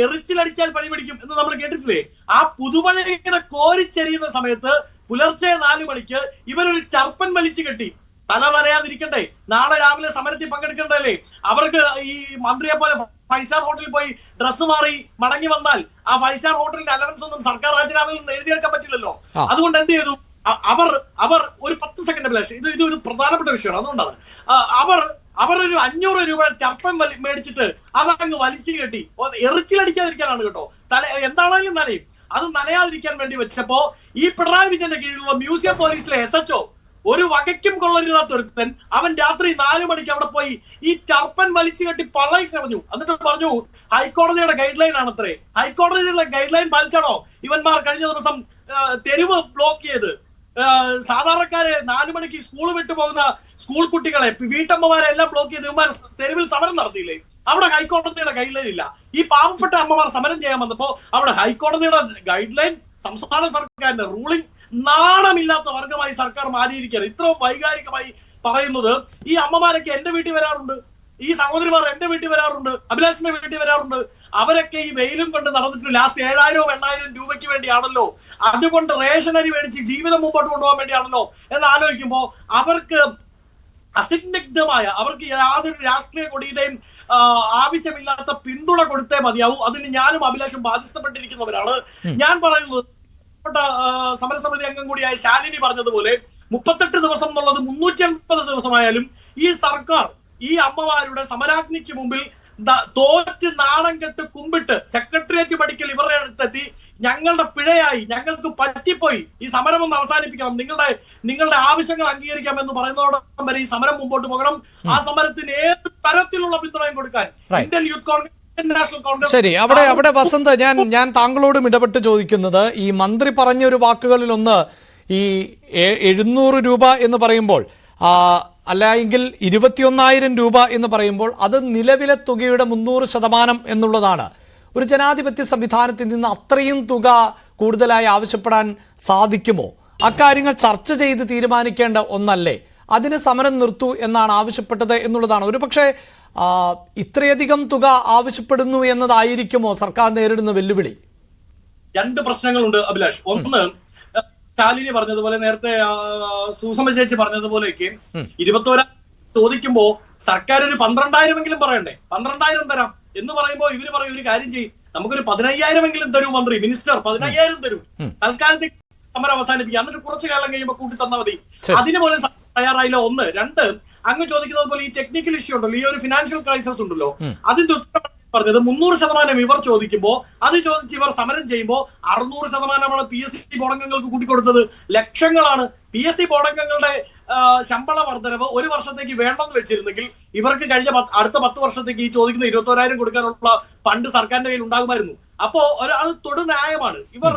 എറിച്ചിലടിച്ചാൽ പണി പിടിക്കും എന്ന് നമ്മൾ കേട്ടിട്ടില്ലേ? ആ പുതുമഴ ഇങ്ങനെ കോരിച്ചെരിയുന്ന സമയത്ത് പുലർച്ചെ 4 മണിക്ക് ഇവരൊരു ടർപ്പൻ വലിച്ചു കെട്ടി തല നനയാതിരിക്കണ്ടേ? നാളെ രാവിലെ സമരത്തിൽ പങ്കെടുക്കണ്ടല്ലേ? അവർക്ക് ഈ മന്ത്രിയെ പോലെ 5 സ്റ്റാർ ഹോട്ടലിൽ പോയി ഡ്രസ്സ് മാറി മടങ്ങി വന്നാൽ ആ 5 സ്റ്റാർ ഹോട്ടലിന്റെ അലവൻസ് ഒന്നും സർക്കാർ രാജിനാമയിൽ നിന്ന് എഴുതിയെടുക്കാൻ പറ്റില്ലല്ലോ. അതുകൊണ്ട് എന്ത് ചെയ്തു? അവർ ഒരു 10 സെക്കൻഡ് അഭിലാഷ്, ഇത് ഒരു പ്രധാനപ്പെട്ട വിഷയമാണ്. അതുകൊണ്ടാണ് അവർ ഒരു 500 രൂപ ചർപ്പം മേടിച്ചിട്ട് അതങ്ങ് വലിച്ചു കെട്ടി എറിച്ചിലടിക്കാതിരിക്കാനാണ് കേട്ടോ. എന്താണെങ്കിലും നനയും. അത് നനയാതിരിക്കാൻ വേണ്ടി വെച്ചപ്പോ ഈ പിണറായി വിജയന്റെ കീഴിലുള്ള മ്യൂസിയം പോലീസിലെ SHO ഒരു വകയ്ക്കും കൊള്ളരുതാത്ത ഒരുത്തൻ, അവൻ രാത്രി 4 മണിക്ക് അവിടെ പോയി ഈ ചർപ്പൻ വലിച്ചു കെട്ടി പള്ളി കളഞ്ഞു. എന്നിട്ട് പറഞ്ഞു ഹൈക്കോടതിയുടെ ഗൈഡ് ലൈൻ ആണത്രേ. ഹൈക്കോടതിയുടെ ഗൈഡ് ലൈൻ പാലിച്ചാണോ ഇവന്മാർ കഴിഞ്ഞ ദിവസം തെരുവ് ബ്ലോക്ക് ചെയ്ത് സാധാരണക്കാരെ 4 മണിക്ക് സ്കൂൾ വിട്ടു പോകുന്ന സ്കൂൾ കുട്ടികളെ, വീട്ടമ്മമാരെ എല്ലാം ബ്ലോക്ക് ചെയ്ത് ഇവന്മാർ തെരുവിൽ സമരം നടത്തിയില്ലേ? അവിടെ ഹൈക്കോടതിയുടെ ഗൈഡ് ലൈൻ ഇല്ല. ഈ പാവപ്പെട്ട അമ്മമാർ സമരം ചെയ്യാൻ വന്നപ്പോ അവിടെ ഹൈക്കോടതിയുടെ ഗൈഡ് ലൈൻ, സംസ്ഥാന സർക്കാരിന്റെ റൂളിംഗ്, നാണമില്ലാത്ത വർഗമായി സർക്കാർ മാറിയിരിക്കുകയാണ്. ഇത്രയും വൈകാരികമായി പറയുന്നത്. ഈ അമ്മമാരൊക്കെ എന്റെ വീട്ടിൽ വരാറുണ്ട്, ഈ സഹോദരിമാർ എന്റെ വീട്ടിൽ വരാറുണ്ട്, അഭിലാഷിന്റെ വീട്ടിൽ വരാറുണ്ട്. അവരൊക്കെ ഈ വെയിലും കൊണ്ട് നടന്നിട്ട് ലാസ്റ്റ് 7,000-8,000 രൂപയ്ക്ക് വേണ്ടിയാണല്ലോ, അതുകൊണ്ട് റേഷൻ അരി മേടിച്ച് ജീവിതം മുമ്പോട്ട് കൊണ്ടുപോകാൻ വേണ്ടിയാണല്ലോ എന്ന് ആലോചിക്കുമ്പോ അവർക്ക് അസിഗ്നഗ്ധമായ, അവർക്ക് യാതൊരു രാഷ്ട്രീയ കൊടിയുടെയും ആവശ്യമില്ലാത്ത പിന്തുണ കൊടുത്തേ മതിയാവൂ. അതിന് ഞാനും അഭിലാഷും ബാധിക്കപ്പെട്ടിരിക്കുന്നവരാണ്. ഞാൻ പറയുന്നത് സമരസമിതി അംഗം കൂടിയായ ശാലിനി പറഞ്ഞതുപോലെ 38 ദിവസം എന്നുള്ളത് 380 ദിവസമായാലും ഈ സർക്കാർ ഈ അമ്മമാരുടെ സമരാഗ്നിക്ക് മുമ്പിൽ തോറ്റ് നാണം കെട്ട് കുമ്പിട്ട് സെക്രട്ടേറിയറ്റ് പഠിക്കൽ ഇവരുടെ അടുത്തെത്തി ഞങ്ങളുടെ പിഴയായി, ഞങ്ങൾക്ക് പറ്റിപ്പോയി, ഈ സമരം ഒന്ന് അവസാനിപ്പിക്കണം, നിങ്ങളുടെ ആവശ്യങ്ങൾ അംഗീകരിക്കാം എന്ന് പറയുന്നതോടൊപ്പം വരെ ഈ സമരം മുമ്പോട്ട് പോകണം. ആ സമരത്തിന് ഏത് തരത്തിലുള്ള പിന്തുണയും കൊടുക്കാൻ ഇന്ത്യൻ യൂത്ത് കോൺഗ്രസ്, ശരി, അവിടെ വസന്ത്, ഞാൻ താങ്കളോടും ഇടപെട്ട് ചോദിക്കുന്നത്, ഈ മന്ത്രി പറഞ്ഞൊരു വാക്കുകളിൽ ഒന്ന്, ഈ 700 രൂപ എന്ന് പറയുമ്പോൾ അല്ലെങ്കിൽ 21,000 രൂപ എന്ന് പറയുമ്പോൾ അത് നിലവിലെ തുകയുടെ 300% എന്നുള്ളതാണ്. ഒരു ജനാധിപത്യ സംവിധാനത്തിൽ നിന്ന് അത്രയും തുക കൂടുതലായി ആവശ്യപ്പെടാൻ സാധിക്കുമോ? അക്കാര്യങ്ങൾ ചർച്ച ചെയ്ത് തീരുമാനിക്കേണ്ട ഒന്നല്ലേ? അതിന് സമരം നിർത്തൂ എന്നാണ് ആവശ്യപ്പെട്ടത് എന്നുള്ളതാണ്. ഒരു പക്ഷേ ഇത്രയധികം തുക ആവശ്യപ്പെടുന്നു എന്നതായിരിക്കുമോ സർക്കാർ നേരിടുന്ന വെല്ലുവിളി? 2 പ്രശ്നങ്ങളുണ്ട് അഭിലാഷ്. ഒന്ന്, ശാലിനി പറഞ്ഞതുപോലെ, നേരത്തെ സുസമ ചേച്ചി പറഞ്ഞതുപോലെയൊക്കെ 21,000 ചോദിക്കുമ്പോ സർക്കാർ ഒരു 12,000 പറയണ്ടേ? 12,000 തരാം എന്ന് പറയുമ്പോ ഇവര് പറയും ഒരു കാര്യം ചെയ്യും, നമുക്കൊരു 15,000 തരൂ മന്ത്രി, മിനിസ്റ്റർ 15,000 തരൂ, തൽക്കാലത്തേക്ക് സമരം അവസാനിപ്പിക്കുക, എന്നിട്ട് കുറച്ചു കാലം കഴിയുമ്പോൾ കൂട്ടി തന്നാൽ മതി. അതിന് പോലും തയ്യാറായില്ല. 1. 2, അങ്ങ് ചോദിക്കുന്നത് പോലെ ഈ ടെക്നിക്കൽ ഇഷ്യൂ ഉണ്ടല്ലോ, ഈ ഒരു ഫിനാൻഷ്യൽ ക്രൈസിസ് ഉണ്ടല്ലോ, അതിന്റെ ഉത്തരം പറഞ്ഞത് 300% ഇവർ ചോദിക്കുമ്പോ അത് ചോദിച്ച് ഇവർ സമരം ചെയ്യുമ്പോൾ 600% PSC ബോർഡംഗങ്ങൾക്ക് കൂട്ടിക്കൊടുത്തത്. ലക്ഷങ്ങളാണ്. PSC ബോർഡംഗങ്ങളുടെ ശമ്പള വർധനവ് ഒരു വർഷത്തേക്ക് വേണ്ടെന്ന് വെച്ചിരുന്നെങ്കിൽ ഇവർക്ക് അടുത്ത 10 വർഷത്തേക്ക് ഈ ചോദിക്കുന്ന 21,000 കൊടുക്കാനുള്ള ഫണ്ട് സർക്കാരിന്റെ കയ്യിൽ ഉണ്ടാകുമായിരുന്നു. അപ്പോ അത് തൊടു ന്യായമാണ്. ഇവർ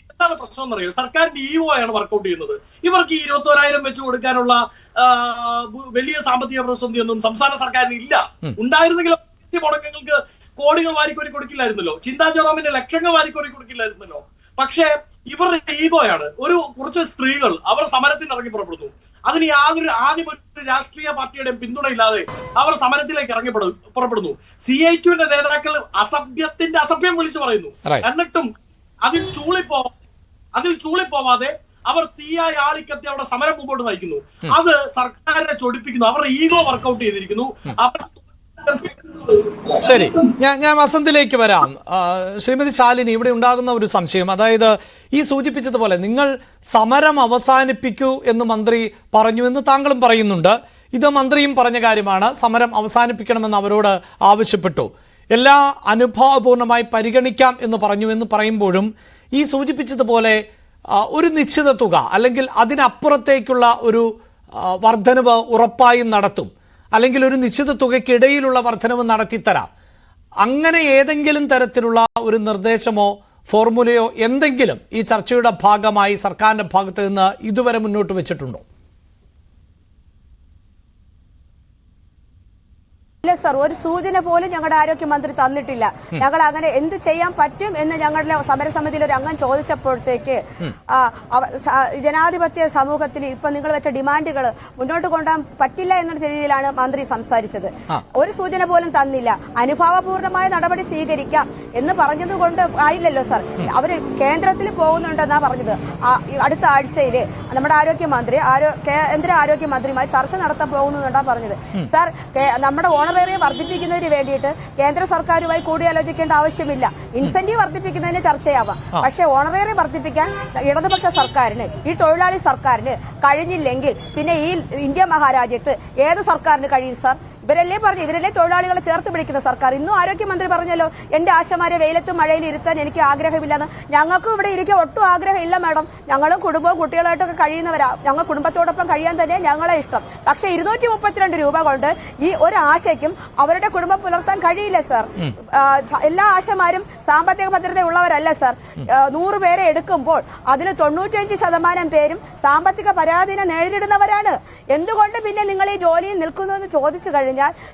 എന്താണ് പ്രശ്നം എന്നറിയോ? സർക്കാരിന്റെ EO ആണ് വർക്ക്ഔട്ട് ചെയ്യുന്നത്. ഇവർക്ക് ഈ 21,000 വെച്ച് കൊടുക്കാനുള്ള വലിയ സാമ്പത്തിക പ്രതിസന്ധിയൊന്നും സംസ്ഥാന സർക്കാരിന് ഇല്ല. ഉണ്ടായിരുന്നെങ്കിലും മുടക്കങ്ങൾക്ക് കോടികൾ വാരിക്കോരി കൊടുക്കില്ലായിരുന്നല്ലോ, ചിന്താ ജെറോമിന്റെ ലക്ഷങ്ങൾ വാരിക്കോരി കൊടുക്കില്ലായിരുന്നല്ലോ. പക്ഷേ ഇവരുടെ ഈഗോയാണ്. കുറച്ച് സ്ത്രീകൾ അവർ സമരത്തിന് ഇറങ്ങി പുറപ്പെടുന്നു. അതിന് ആദ്യം ഒരു രാഷ്ട്രീയ പാർട്ടിയുടെയും പിന്തുണയില്ലാതെ അവർ സമരത്തിലേക്ക് ഇറങ്ങി പുറപ്പെടുന്നു. CITUവിന്റെ നേതാക്കൾ അസഭ്യം വിളിച്ചു പറയുന്നു. എന്നിട്ടും അതിൽ ചൂളിപ്പോവാതെ അവർ തീയായി ആളിക്കത്തി അവിടെ സമരം മുമ്പോട്ട് നയിക്കുന്നു. അത് സർക്കാരിനെ ചൊടിപ്പിക്കുന്നു. അവരുടെ ഈഗോ വർക്ക്ഔട്ട് ചെയ്തിരിക്കുന്നു. ശരി, ഞാൻ വസന്തിലേക്ക് വരാം. ശ്രീമതി ശാലിനി, ഇവിടെ ഉണ്ടാകുന്ന ഒരു സംശയം, അതായത് ഈ സൂചിപ്പിച്ചതുപോലെ നിങ്ങൾ സമരം അവസാനിപ്പിക്കൂ എന്ന് മന്ത്രി പറഞ്ഞു എന്ന് താങ്കളും പറയുന്നുണ്ട്. ഇത് മന്ത്രിയും പറഞ്ഞ കാര്യമാണ്. സമരം അവസാനിപ്പിക്കണമെന്ന് അവരോട് ആവശ്യപ്പെട്ടു. എല്ലാ അനുഭാവപൂർണമായി പരിഗണിക്കാം എന്ന് പറഞ്ഞു എന്ന് പറയുമ്പോഴും ഈ സൂചിപ്പിച്ചതുപോലെ ഒരു നിശ്ചിത തുക അല്ലെങ്കിൽ അതിനപ്പുറത്തേക്കുള്ള ഒരു വർധനവ് ഉറപ്പായും നടത്തും, അല്ലെങ്കിൽ ഒരു നിശ്ചിത തുകയ്ക്കിടയിലുള്ള വർധനവ് നടത്തിത്തരാം, അങ്ങനെ ഏതെങ്കിലും തരത്തിലുള്ള ഒരു നിർദ്ദേശമോ ഫോർമുലയോ എന്തെങ്കിലും ഈ ചർച്ചയുടെ ഭാഗമായി സർക്കാരിന്റെ ഭാഗത്ത് നിന്ന് ഇതുവരെ മുന്നോട്ട് വെച്ചിട്ടുണ്ടോ? ഇല്ല സർ, ഒരു സൂചന പോലും ഞങ്ങളുടെ ആരോഗ്യമന്ത്രി തന്നിട്ടില്ല. ഞങ്ങൾ അങ്ങനെ എന്ത് ചെയ്യാൻ പറ്റും എന്ന് ഞങ്ങളുടെ സമരസമിതിയിൽ ഒരു അംഗം ചോദിച്ചപ്പോഴത്തേക്ക് ജനാധിപത്യ സമൂഹത്തിൽ ഇപ്പൊ നിങ്ങൾ വെച്ച ഡിമാൻഡുകൾ മുന്നോട്ട് കൊണ്ടുപോകാൻ പറ്റില്ല എന്ന രീതിയിലാണ് മന്ത്രി സംസാരിച്ചത്. ഒരു സൂചന പോലും തന്നില്ല. അനുഭാവപൂർണമായ നടപടി സ്വീകരിക്കാം എന്ന് പറഞ്ഞതുകൊണ്ട് ആയില്ലല്ലോ സർ. അവര് കേന്ദ്രത്തിൽ പോകുന്നുണ്ടെന്നാ പറഞ്ഞത്. അടുത്ത ആഴ്ചയില് നമ്മുടെ ആരോഗ്യമന്ത്രി കേന്ദ്ര ആരോഗ്യമന്ത്രിയുമായി ചർച്ച നടത്താൻ പോകുന്നുണ്ടാ പറഞ്ഞത്. സാർ, നമ്മുടെ ഓണറേറിയം വർദ്ധിപ്പിക്കുന്നതിന് വേണ്ടിയിട്ട് കേന്ദ്ര സർക്കാരുമായി കൂടിയാലോചിക്കേണ്ട ആവശ്യമില്ല. ഇൻസെന്റീവ് വർദ്ധിപ്പിക്കുന്നതിന് ചർച്ചയാവാം. പക്ഷേ ഓണറേറിയം വർദ്ധിപ്പിക്കാൻ ഇടതുപക്ഷ സർക്കാരിന്, ഈ തൊഴിലാളി സർക്കാരിന് കഴിഞ്ഞില്ലെങ്കിൽ പിന്നെ ഈ ഇന്ത്യ മഹാരാജ്യത്ത് ഏത് സർക്കാരിന് കഴിയും സാർ? ഇവരല്ലേ തൊഴിലാളികളെ ചേർത്ത് പിടിക്കുന്ന സർക്കാർ. ഇന്നും ആരോഗ്യമന്ത്രി പറഞ്ഞല്ലോ, എന്റെ ആശമാരെ വെയിലത്തും മഴയിൽ ഇരുത്താൻ എനിക്ക് ആഗ്രഹമില്ലെന്ന്. ഞങ്ങൾക്കും ഇവിടെ ഇരിക്കാൻ ഒട്ടും ആഗ്രഹമില്ല മാഡം. ഞങ്ങളും കുടുംബവും കുട്ടികളായിട്ടൊക്കെ കഴിയുന്നവരാ. ഞങ്ങൾ കുടുംബത്തോടൊപ്പം കഴിയാൻ തന്നെ ഞങ്ങളെ ഇഷ്ടം. പക്ഷെ 232 രൂപ കൊണ്ട് ഈ ഒരു ആശയ്ക്കും അവരുടെ കുടുംബം പുലർത്താൻ കഴിയില്ല സാർ. എല്ലാ ആശമാരും സാമ്പത്തിക ഭദ്രത ഉള്ളവരല്ല സാർ. 100 പേരെ എടുക്കുമ്പോൾ അതിൽ 95% പേരും സാമ്പത്തിക പരാധീനം നേരിടുന്നവരാണ്. എന്തുകൊണ്ട് പിന്നെ നിങ്ങൾ ഈ ജോലിയിൽ നിൽക്കുന്നു എന്ന് ചോദിച്ചു കഴിഞ്ഞാൽ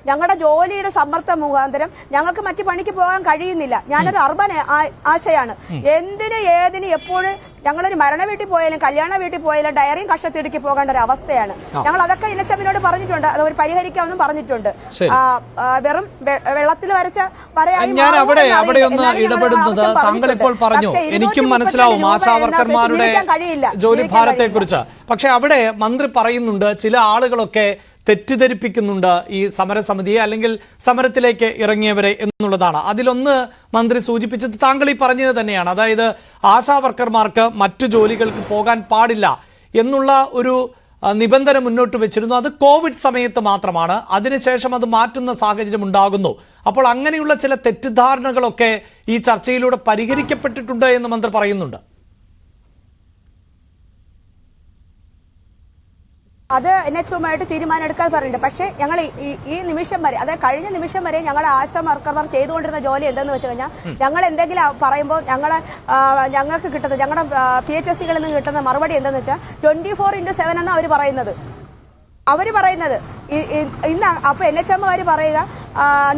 ഞങ്ങളുടെ ജോലിയുടെ സമ്മർദ്ദം മുഖാന്തരം ഞങ്ങൾക്ക് മറ്റു പണിക്ക് പോകാൻ കഴിയുന്നില്ല. ഞാനൊരു അർബൻ ആശയാണ്. എന്തിന് ഏതിന് എപ്പോഴും ഞങ്ങളൊരു മരണ വീട്ടിൽ പോയാലും കല്യാണ വീട്ടിൽ പോയാലും ഡയറിയും കഷത്തിടുക്കി പോകേണ്ട ഒരു അവസ്ഥയാണ്. ഞങ്ങൾ അതൊക്കെ ഇനച്ചമ്മിനോട് പറഞ്ഞിട്ടുണ്ട്, അത് ഒരു പരിഹരിക്കാമെന്നും പറഞ്ഞിട്ടുണ്ട്. വെറും വെള്ളത്തിൽ വരച്ച ഞാൻ അവിടെ ഒന്ന് ഇടപെടുന്നത് താങ്കൾ ഇപ്പോൾ പറഞ്ഞു, എനിക്കും മനസ്സിലാവും ആശാവർക്കർമാരുടെ ജോലി ഭാരത്തെ കുറിച്ച്. പക്ഷെ അവിടെ മന്ത്രി പറയുന്നുണ്ട് ചില ആളുകളൊക്കെ തെറ്റിദ്ധരിപ്പിക്കുന്നുണ്ട് ഈ സമരസമിതിയെ അല്ലെങ്കിൽ സമരത്തിലേക്ക് ഇറങ്ങിയവരെ എന്നുള്ളതാണ്. അതിലൊന്ന് മന്ത്രി സൂചിപ്പിച്ചത് താങ്കൾ ഈ പറഞ്ഞത് തന്നെയാണ്. അതായത് ആശാവർക്കർമാർക്ക് മറ്റു ജോലികൾക്ക് പോകാൻ പാടില്ല എന്നുള്ള ഒരു നിബന്ധന മുന്നോട്ട് വെച്ചിരുന്നു. അത് കോവിഡ് സമയത്ത് മാത്രമാണ്. അതിനുശേഷം അത് മാറ്റുന്ന സാഹചര്യം ഉണ്ടാകുന്നു. അപ്പോൾ അങ്ങനെയുള്ള ചില തെറ്റിദ്ധാരണകളൊക്കെ ഈ ചർച്ചയിലൂടെ പരിഹരിക്കപ്പെട്ടിട്ടുണ്ട് എന്ന് മന്ത്രി പറയുന്നുണ്ട്. അത് NHOയുമായിട്ട് തീരുമാനം എടുക്കാൻ പറഞ്ഞിട്ടുണ്ട്. പക്ഷേ ഞങ്ങൾ ഈ നിമിഷം വരെ, അതായത് കഴിഞ്ഞ നിമിഷം വരെ ഞങ്ങളുടെ ആശാ വർക്കർമാർ ചെയ്തുകൊണ്ടിരുന്ന ജോലി എന്തെന്ന് വെച്ച് കഴിഞ്ഞാൽ, ഞങ്ങൾ എന്തെങ്കിലും പറയുമ്പോൾ ഞങ്ങൾക്ക് കിട്ടുന്നത്, ഞങ്ങളുടെ PHSCകളിൽ നിന്ന് കിട്ടുന്ന മറുപടി എന്തെന്ന് വെച്ചാൽ 24/7 എന്നാണ് അവർ പറയുന്നത്. ഇന്ന് അപ്പൊ NHMകാര് പറയുക,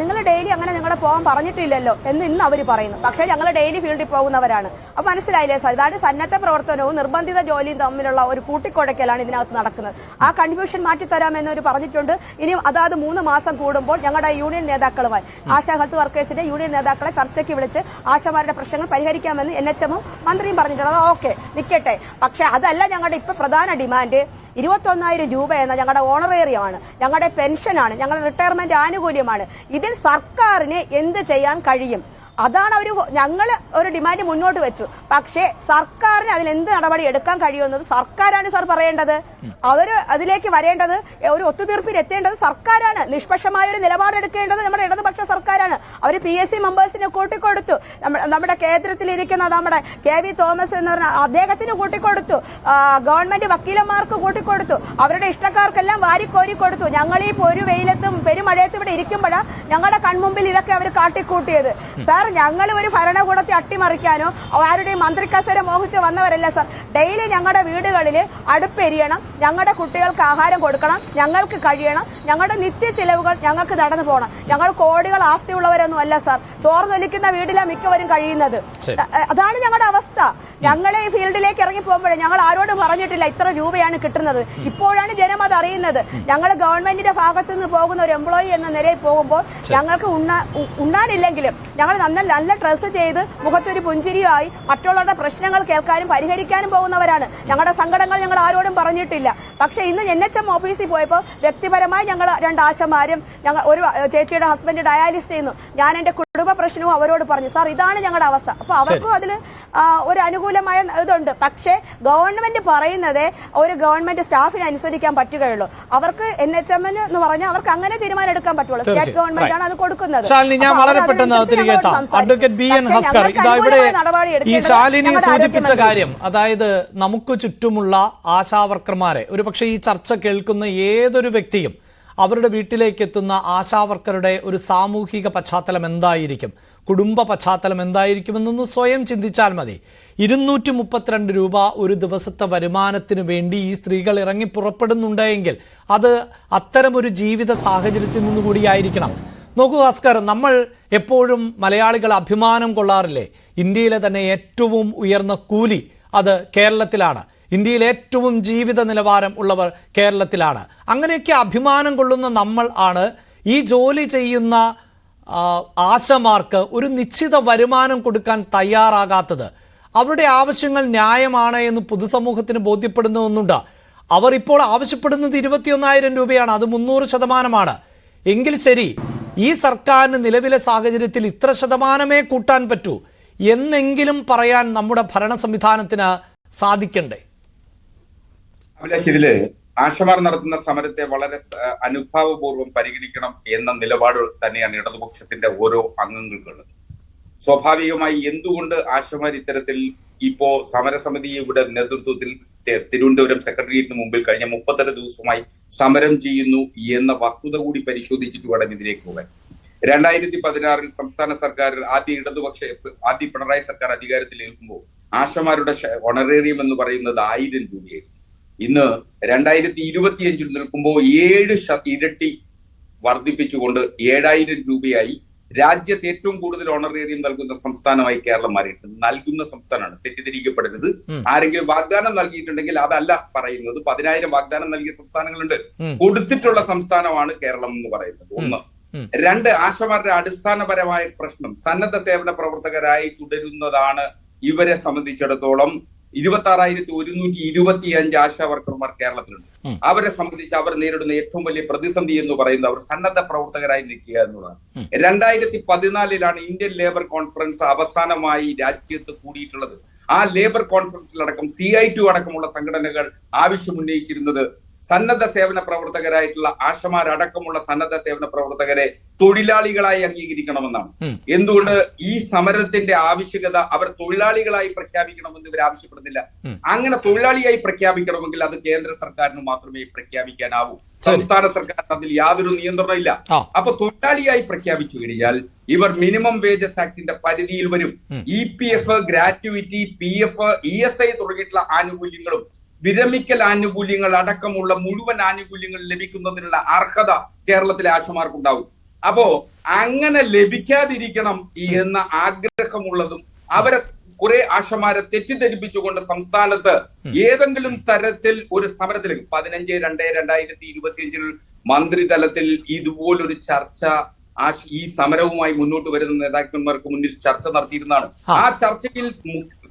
നിങ്ങൾ ഡെയിലി അങ്ങനെ നിങ്ങളെ പോകാൻ പറഞ്ഞിട്ടില്ലല്ലോ എന്ന് ഇന്ന് അവർ പറയുന്നു. പക്ഷേ ഞങ്ങൾ ഡെയിലി ഫീൽഡിൽ പോകുന്നവരാണ്. അപ്പൊ മനസ്സിലായില്ലേ സാർ, ഇതാണ് സന്നദ്ധ പ്രവർത്തനവും നിർബന്ധിത ജോലിയും തമ്മിലുള്ള ഒരു കൂട്ടിക്കൊടക്കലാണ് ഇതിനകത്ത് നടക്കുന്നത്. ആ കൺഫ്യൂഷൻ മാറ്റിത്തരാമെന്നവർ പറഞ്ഞിട്ടുണ്ട്. ഇനി അതാത് 3 മാസം കൂടുമ്പോൾ ഞങ്ങളുടെ യൂണിയൻ നേതാക്കളുമായി, ആശാ ഹെൽത്ത് വർക്കേഴ്സിന്റെ യൂണിയൻ നേതാക്കളെ ചർച്ചയ്ക്ക് വിളിച്ച് ആശാമാരുടെ പ്രശ്നങ്ങൾ പരിഹരിക്കാമെന്ന് NHMും മന്ത്രിയും പറഞ്ഞിട്ടുണ്ട്. അത് ഓക്കെ, നിൽക്കട്ടെ. പക്ഷെ അതല്ല ഞങ്ങളുടെ ഇപ്പൊ പ്രധാന ഡിമാൻഡ്. 21,000 രൂപ എന്ന ഞങ്ങളുടെ ഓണറേറിയമാണ്, ഞങ്ങളുടെ പെൻഷനാണ്, ഞങ്ങളുടെ റിട്ടയർമെന്റ് ആനുകൂല്യമാണ്. ഇതിൽ സർക്കാരിന് എന്ത് ചെയ്യാൻ കഴിയും? അതാണ് ഞങ്ങൾ ഒരു ഡിമാൻഡ് മുന്നോട്ട് വെച്ചു. പക്ഷേ സർക്കാരിന് അതിൽ എന്ത് നടപടി എടുക്കാൻ കഴിയുമെന്നത് സർക്കാരാണ് സാർ പറയേണ്ടത്. അതിലേക്ക് വരേണ്ടത്, ഒരു ഒത്തുതീർപ്പിൽ എത്തേണ്ടത് സർക്കാരാണ്. നിഷ്പക്ഷമായ ഒരു നിലപാടെടുക്കേണ്ടത് നമ്മുടെ ഇടതുപക്ഷ സർക്കാരാണ്. അവർ PSC മെമ്പേഴ്സിനെ കൂട്ടിക്കൊടുത്തു. നമ്മുടെ കേന്ദ്രത്തിലിരിക്കുന്ന നമ്മുടെ KV തോമസ് എന്ന് പറഞ്ഞ അദ്ദേഹത്തിന് കൂട്ടിക്കൊടുത്തു. ഗവൺമെന്റ് വക്കീലന്മാർക്ക് കൂട്ടിക്കൊടുത്തു. അവരുടെ ഇഷ്ടക്കാർക്കെല്ലാം വാരിക്കോരി കൊടുത്തു. ഞങ്ങൾ ഈ ഒരു വെയിലത്തും പെരുമഴയത്തും ഇവിടെ ഇരിക്കുമ്പോഴാണ് ഞങ്ങളുടെ കൺമുമ്പിൽ ഇതൊക്കെ അവർ കാട്ടിക്കൂട്ടിയത്. സാർ, ഞങ്ങൾ ഒരു ഭരണകൂടത്തെ അട്ടിമറിക്കാനോ ആരുടെയും മന്ത്രിക്കസര മോഹിച്ച് വന്നവരല്ല സാർ. ഡെയിലി ഞങ്ങളുടെ വീടുകളിൽ അടുപ്പെരിയണം, ഞങ്ങളുടെ കുട്ടികൾക്ക് ആഹാരം കൊടുക്കണം, ഞങ്ങൾക്ക് കഴിയണം, ഞങ്ങളുടെ നിത്യ ചിലവുകൾ ഞങ്ങൾക്ക് നടന്നു പോകണം. ഞങ്ങൾ കോടികൾ ആസ്തിയുള്ളവരൊന്നും അല്ല സാർ. ചോർന്നൊലിക്കുന്ന വീട്ടിലാണ് മിക്കവരും കഴിയുന്നത്. അതാണ് ഞങ്ങളുടെ അവസ്ഥ. ഞങ്ങളെ ഈ ഫീൽഡിലേക്ക് ഇറങ്ങി പോകുമ്പോഴേ ഞങ്ങൾ ആരോടും പറഞ്ഞിട്ടില്ല ഇത്ര രൂപയാണ് കിട്ടുന്നത്. ഇപ്പോഴാണ് ജനം അത് അറിയുന്നത്. ഞങ്ങൾ ഗവൺമെന്റിന്റെ ഭാഗത്തു നിന്ന് പോകുന്ന ഒരു എംപ്ലോയി എന്ന നിലയിൽ പോകുമ്പോൾ ഞങ്ങൾക്ക് ഉണ്ണാനില്ലെങ്കിലും ഞങ്ങൾ നല്ല ഡ്രസ്സ് ചെയ്ത് മുഖത്തൊരു പുഞ്ചിരിയായി മറ്റുള്ളവരുടെ പ്രശ്നങ്ങൾ കേൾക്കാനും പരിഹരിക്കാനും പോകുന്നവരാണ്. ഞങ്ങളുടെ സങ്കടങ്ങൾ ഞങ്ങൾ ആരോടും പറഞ്ഞിട്ടില്ല. പക്ഷെ ഇന്ന് NHM ഓഫീസിൽ പോയപ്പോൾ വ്യക്തിപരമായി ഞങ്ങൾ 2 ആശമാരും, ഒരു ചേച്ചിയുടെ ഹസ്ബൻഡ് ഡയാലിസിസ് ചെയ്യുന്നു, ഞാൻ എന്റെ കുടുംബ പ്രശ്നവും അവരോട് പറഞ്ഞു. സാർ, ഇതാണ് ഞങ്ങളുടെ അവസ്ഥ. അപ്പൊ അവർക്കും അതിൽ ഒരു അനുകൂലമായ ഇതുണ്ട്. പക്ഷേ ഗവൺമെന്റ് പറയുന്നത് ഒരു ഗവൺമെന്റ് സ്റ്റാഫിന് അനുസരിക്കാൻ പറ്റുകയുള്ളൂ. അവർക്ക് NHM എന്ന് പറഞ്ഞാൽ അവർക്ക് അങ്ങനെ തീരുമാനം എടുക്കാൻ പറ്റുള്ളൂ. സ്റ്റേറ്റ് ഗവൺമെന്റ് ആണ് അത് കൊടുക്കുന്നത്. ഞാൻ വളരെ പെട്ടെന്ന് അഡ്വക്കേറ്റ് BN ഹസ്കർ, ഇതാ ഇവിടെ ഈ ശാലിനി സൂചിപ്പിച്ച കാര്യം, അതായത് നമുക്ക് ചുറ്റുമുള്ള ആശാവർക്കർമാരെ, ഒരുപക്ഷെ ഈ ചർച്ച കേൾക്കുന്ന ഏതൊരു വ്യക്തിയും അവരുടെ വീട്ടിലേക്ക് എത്തുന്ന ആശാവർക്കറുടെ ഒരു സാമൂഹിക പശ്ചാത്തലം എന്തായിരിക്കും? കുടുംബ പശ്ചാത്തലം എന്തായിരിക്കുമെന്നൊന്ന് സ്വയം ചിന്തിച്ചാൽ മതി. 232 രൂപ ഒരു ദിവസത്തെ വരുമാനത്തിന് വേണ്ടി ഈ സ്ത്രീകൾ ഇറങ്ങി പുറപ്പെടുന്നുണ്ടെങ്കിൽ അത് അത്തരമൊരു ജീവിത സാഹചര്യത്തിൽ നിന്നുകൂടിയായിരിക്കണം. നോക്കൂ ഭാസ്കർ, നമ്മൾ എപ്പോഴും മലയാളികൾ അഭിമാനം കൊള്ളാറില്ലേ, ഇന്ത്യയിലെ തന്നെ ഏറ്റവും ഉയർന്ന കൂലി അത് കേരളത്തിലാണ്, ഇന്ത്യയിൽ ഏറ്റവും ജീവിത നിലവാരം ഉള്ളവർ കേരളത്തിലാണ്. അങ്ങനെയൊക്കെ അഭിമാനം കൊള്ളുന്ന നമ്മൾ ആണ് ഈ ജോലി ചെയ്യുന്ന ആശമാർക്ക് ഒരു നിശ്ചിത വരുമാനം കൊടുക്കാൻ തയ്യാറാകാത്തത്. അവരുടെ ആവശ്യങ്ങൾ ന്യായമാണ് എന്ന് പൊതുസമൂഹത്തിന് ബോധ്യപ്പെടുന്ന ഒന്നുണ്ട്. അവർ ഇപ്പോൾ ആവശ്യപ്പെടുന്നത് 21,000 രൂപയാണ്, അത് 300%. എങ്കിൽ ശരി, ഈ സർക്കാരിന് നിലവിലെ സാഹചര്യത്തിൽ ഇത്ര ശതമാനമേ കൂട്ടാൻ പറ്റൂ എന്നെങ്കിലും പറയാൻ നമ്മുടെ ഭരണ സംവിധാനത്തിന് സാധിക്കണ്ടേ? ഇതില് ആശമാർ നടത്തുന്ന സമരത്തെ വളരെ അനുഭാവപൂർവ്വം പരിഗണിക്കണം എന്ന നിലപാട് തന്നെയാണ് ഇടതുപക്ഷത്തിന്റെ ഓരോ അംഗങ്ങൾക്കുള്ളത്. സ്വാഭാവികമായി എന്തുകൊണ്ട് ആശമാർ ഇത്തരത്തിൽ ഇപ്പോ സമരസമിതിയുടെ നേതൃത്വത്തിൽ തിരുവനന്തപുരം സെക്രട്ടേറിയറ്റിന് മുമ്പിൽ കഴിഞ്ഞ 32 ദിവസമായി സമരം ചെയ്യുന്നു എന്ന വസ്തുത കൂടി പരിശോധിച്ചിട്ട് വേണം ഇതിലേക്ക് പോകാൻ. 2016 സംസ്ഥാന സർക്കാർ ആദ്യ പിണറായി സർക്കാർ അധികാരത്തിലേൽക്കുമ്പോൾ ആശമാരുടെ ഓണറേറിയം എന്ന് പറയുന്നത് 1000 രൂപയായിരുന്നു. ഇന്ന് 2025 നിൽക്കുമ്പോൾ 7 ഇരട്ടി വർദ്ധിപ്പിച്ചുകൊണ്ട് 7000 രൂപയായി രാജ്യത്ത് ഏറ്റവും കൂടുതൽ ഓണറേറിയം നൽകുന്ന സംസ്ഥാനമായി കേരളം മാറിയിട്ടുണ്ട്. നൽകുന്ന സംസ്ഥാനമാണ്, തെറ്റിദ്ധരിക്കപ്പെടരുത്. ആരെങ്കിലും വാഗ്ദാനം നൽകിയിട്ടുണ്ടെങ്കിൽ അതല്ല പറയുന്നത്. 10,000 വാഗ്ദാനം നൽകിയ സംസ്ഥാനങ്ങളുണ്ട്, കൊടുത്തിട്ടുള്ള സംസ്ഥാനമാണ് കേരളം എന്ന് പറയുന്നത്. 1. 2, ആശമാരുടെ അടിസ്ഥാനപരമായ പ്രശ്നം സന്നദ്ധ സേവന പ്രവർത്തകരായി തുടരുന്നതാണ്. ഇവരെ സംബന്ധിച്ചിടത്തോളം 26,125 ആശാ വർക്കർമാർ കേരളത്തിലുണ്ട്. അവരെ സംബന്ധിച്ച് അവർ നേരിടുന്ന ഏറ്റവും വലിയ പ്രതിസന്ധി എന്ന് പറയുന്നത് അവർ സന്നദ്ധ പ്രവർത്തകരായി നിൽക്കുക എന്നുള്ളതാണ്. 2014 ഇന്ത്യൻ ലേബർ കോൺഫറൻസ് അവസാനമായി രാജ്യത്ത് കൂടിയിട്ടുള്ളത്. ആ ലേബർ കോൺഫറൻസിലടക്കം CITU അടക്കമുള്ള സംഘടനകൾ ആവശ്യമുന്നയിച്ചിരുന്നത് സന്നദ്ധ സേവന പ്രവർത്തകരായിട്ടുള്ള ആശമാരടക്കമുള്ള സന്നദ്ധ സേവന പ്രവർത്തകരെ തൊഴിലാളികളായി അംഗീകരിക്കണമെന്നാണ്. എന്തുകൊണ്ട് ഈ സമരത്തിന്റെ ആവശ്യകത അവർ തൊഴിലാളികളായി പ്രഖ്യാപിക്കണമെന്ന് ഇവർ ആവശ്യപ്പെടുന്നില്ല. അങ്ങനെ തൊഴിലാളിയായി പ്രഖ്യാപിക്കണമെങ്കിൽ അത് കേന്ദ്ര സർക്കാരിന് മാത്രമേ പ്രഖ്യാപിക്കാനാവൂ. സംസ്ഥാന സർക്കാരിന് അതിൽ യാതൊരു നിയന്ത്രണം ഇല്ല. അപ്പൊ തൊഴിലാളിയായി പ്രഖ്യാപിച്ചു കഴിഞ്ഞാൽ ഇവർ മിനിമം വേജസ് ആക്ടിന്റെ പരിധിയിൽ വരും. EPF, ഗ്രാറ്റുവിറ്റി, PF, ESI തുടങ്ങിയിട്ടുള്ള ആനുകൂല്യങ്ങളും വിരമിക്കൽ ആനുകൂല്യങ്ങൾ അടക്കമുള്ള മുഴുവൻ ആനുകൂല്യങ്ങൾ ലഭിക്കുന്നതിനുള്ള അർഹത കേരളത്തിലെ ആശമാർക്കുണ്ടാവും. അപ്പോ അങ്ങനെ ലഭിക്കാതിരിക്കണം എന്ന ആഗ്രഹമുള്ളതും അവരെ കുറെ ആശമാരെ തെറ്റിദ്ധരിപ്പിച്ചുകൊണ്ട് സംസ്ഥാനത്ത് ഏതെങ്കിലും തരത്തിൽ ഒരു സമരത്തിലേക്ക് 15/2/2025 മന്ത്രിതലത്തിൽ ഇതുപോലൊരു ചർച്ച ഈ സമരവുമായി മുന്നോട്ട് വരുന്ന നേതാക്കന്മാർക്ക് മുന്നിൽ ചർച്ച നടത്തിയിരുന്നതാണ്. ആ ചർച്ചയിൽ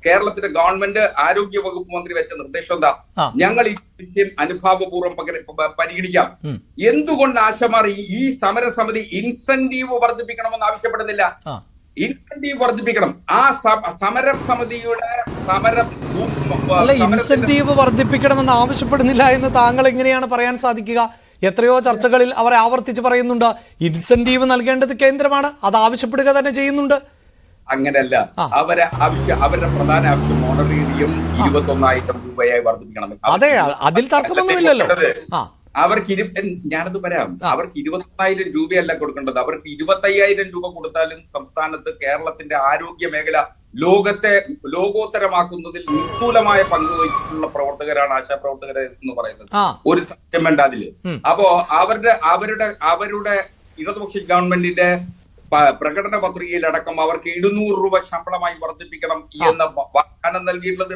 കേരളത്തിന്റെ ഗവൺമെന്റ് ആരോഗ്യ വകുപ്പ് മന്ത്രി വെച്ച നിർദ്ദേശം എന്താ? ഞങ്ങൾ ഈ വിഷയം അനുഭാവപൂർവ്വം പരിഗണിക്കാം. എന്തുകൊണ്ട് ആശമാർ ഈ സമരസമിതി ഇൻസെന്റീവ് വർദ്ധിപ്പിക്കണമെന്ന് ആവശ്യപ്പെടുന്നില്ല? ഇൻസെന്റീവ് വർദ്ധിപ്പിക്കണം. ആ സമരസമിതിയുടെ ഇൻസെന്റീവ് വർദ്ധിപ്പിക്കണമെന്ന് ആവശ്യപ്പെടുന്നില്ല എന്ന് താങ്കൾ എങ്ങനെയാണ് പറയാൻ സാധിക്കുക? എത്രയോ ചർച്ചകളിൽ അവർ ആവർത്തിച്ച് പറയുന്നുണ്ട് ഇൻസെന്റീവ് നൽകേണ്ടത് കേന്ദ്രമാണ്, അത് ആവശ്യപ്പെടുക തന്നെ ചെയ്യുന്നുണ്ട്. അങ്ങനെയല്ല, അവരുടെ പ്രധാന ആവശ്യം ഓണറേറിയം 21,000 രൂപയായി വർദ്ധിപ്പിക്കണം. അതെ, അതിൽ തർക്കമൊന്നുമില്ലല്ലോ. അവർക്ക് ഞാനത് പറയാം. അവർക്ക് 21,000 രൂപയല്ല കൊടുക്കേണ്ടത്, അവർക്ക് 25,000 രൂപ കൊടുത്താലും സംസ്ഥാനത്ത് കേരളത്തിന്റെ ആരോഗ്യ മേഖല ലോകോത്തരമാക്കുന്നതിൽ നിസ്തൂലമായ പങ്കുവഹിച്ചിട്ടുള്ള പ്രവർത്തകരാണ് ആശാപ്രവർത്തകർ എന്ന് പറയുന്നത്. ഒരു സംശയം വേണ്ട അതില്. അപ്പോ അവരുടെ ഇടതുപക്ഷ ഗവൺമെന്റിന്റെ പ്രകടന പത്രികയിൽ അടക്കം അവർക്ക് 200 രൂപ ശമ്പളമായി വർദ്ധിപ്പിക്കണം എന്ന വാഗ്ദാനം നൽകിയിട്ടുള്ളത്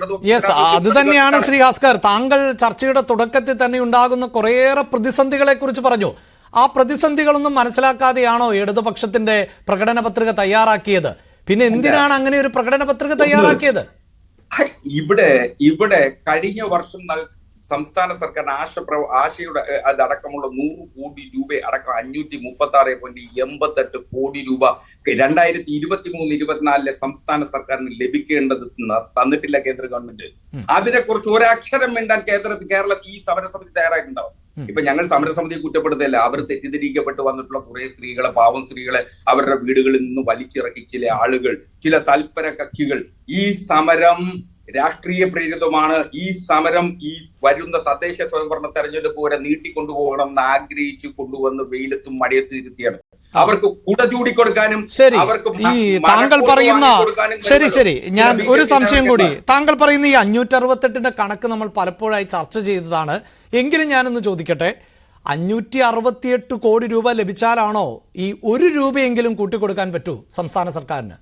അത് തന്നെയാണ്. ശ്രീ ഭാസ്കർ, താങ്കൾ ചർച്ചയുടെ തുടക്കത്തിൽ തന്നെ ഉണ്ടാകുന്ന കുറേയേറെ പ്രതിസന്ധികളെ കുറിച്ച് പറഞ്ഞു. ആ പ്രതിസന്ധികളൊന്നും മനസ്സിലാക്കാതെയാണോ ഇടതുപക്ഷത്തിന്റെ പ്രകടന പത്രിക തയ്യാറാക്കിയത്? പിന്നെ എന്തിനാണ് അങ്ങനെ ഒരു പ്രകടന പത്രിക തയ്യാറാക്കിയത്? ഇവിടെ കഴിഞ്ഞ വർഷം സംസ്ഥാന സർക്കാർ ആശയുടെ അടക്കമുള്ള 100 കോടി രൂപ അടക്കം 536.88 കോടി രൂപ 2023-24 സംസ്ഥാന സർക്കാരിന് ലഭിക്കേണ്ടത് തന്നിട്ടില്ല കേന്ദ്ര ഗവൺമെന്റ്. അതിനെക്കുറിച്ച് ഒരക്ഷരം വേണ്ടാൻ കേരളത്തിൽ ഈ സമരസമിതി തയ്യാറായിട്ടുണ്ടാവും. ഇപ്പൊ ഞങ്ങൾ സമരസമിതിയെ കുറ്റപ്പെടുത്തില്ല. അവർ തെറ്റിദ്ധരിക്കപ്പെട്ട് വന്നിട്ടുള്ള കുറെ സ്ത്രീകളെ, പാവം സ്ത്രീകളെ അവരുടെ വീടുകളിൽ നിന്ന് വലിച്ചിറക്കി ചില ആളുകൾ, ചില തൽപര കക്ഷികൾ ഈ സമരം രാഷ്ട്രീയ പ്രേരിതമാണ്, ഈ സമരം ഈ വരുന്ന തദ്ദേശ സ്വയംഭരണ തെരഞ്ഞെടുപ്പ് വരെ നീട്ടിക്കൊണ്ടുപോകണം എന്ന് ആഗ്രഹിച്ചു കൊണ്ടുവന്ന് വെയിലത്തും മഴയത്ത് ഇരുത്തിയാണ്. അവർക്ക് കുട ചൂടിക്കൊടുക്കാനും ശരി, അവർക്ക് ഈ താങ്കൾ പറയുന്ന ശരി ഞാൻ ഒരു സംശയം കൂടി, താങ്കൾ പറയുന്ന ഈ 568ന്റെ കണക്ക് നമ്മൾ പലപ്പോഴായി ചർച്ച ചെയ്തതാണ്. എങ്കിലും ഞാനൊന്ന് ചോദിക്കട്ടെ, 568 കോടി രൂപ ലഭിച്ചാലാണോ ഈ 1 രൂപയെങ്കിലും കൂട്ടിക്കൊടുക്കാൻ പറ്റൂ സംസ്ഥാന സർക്കാരിന്?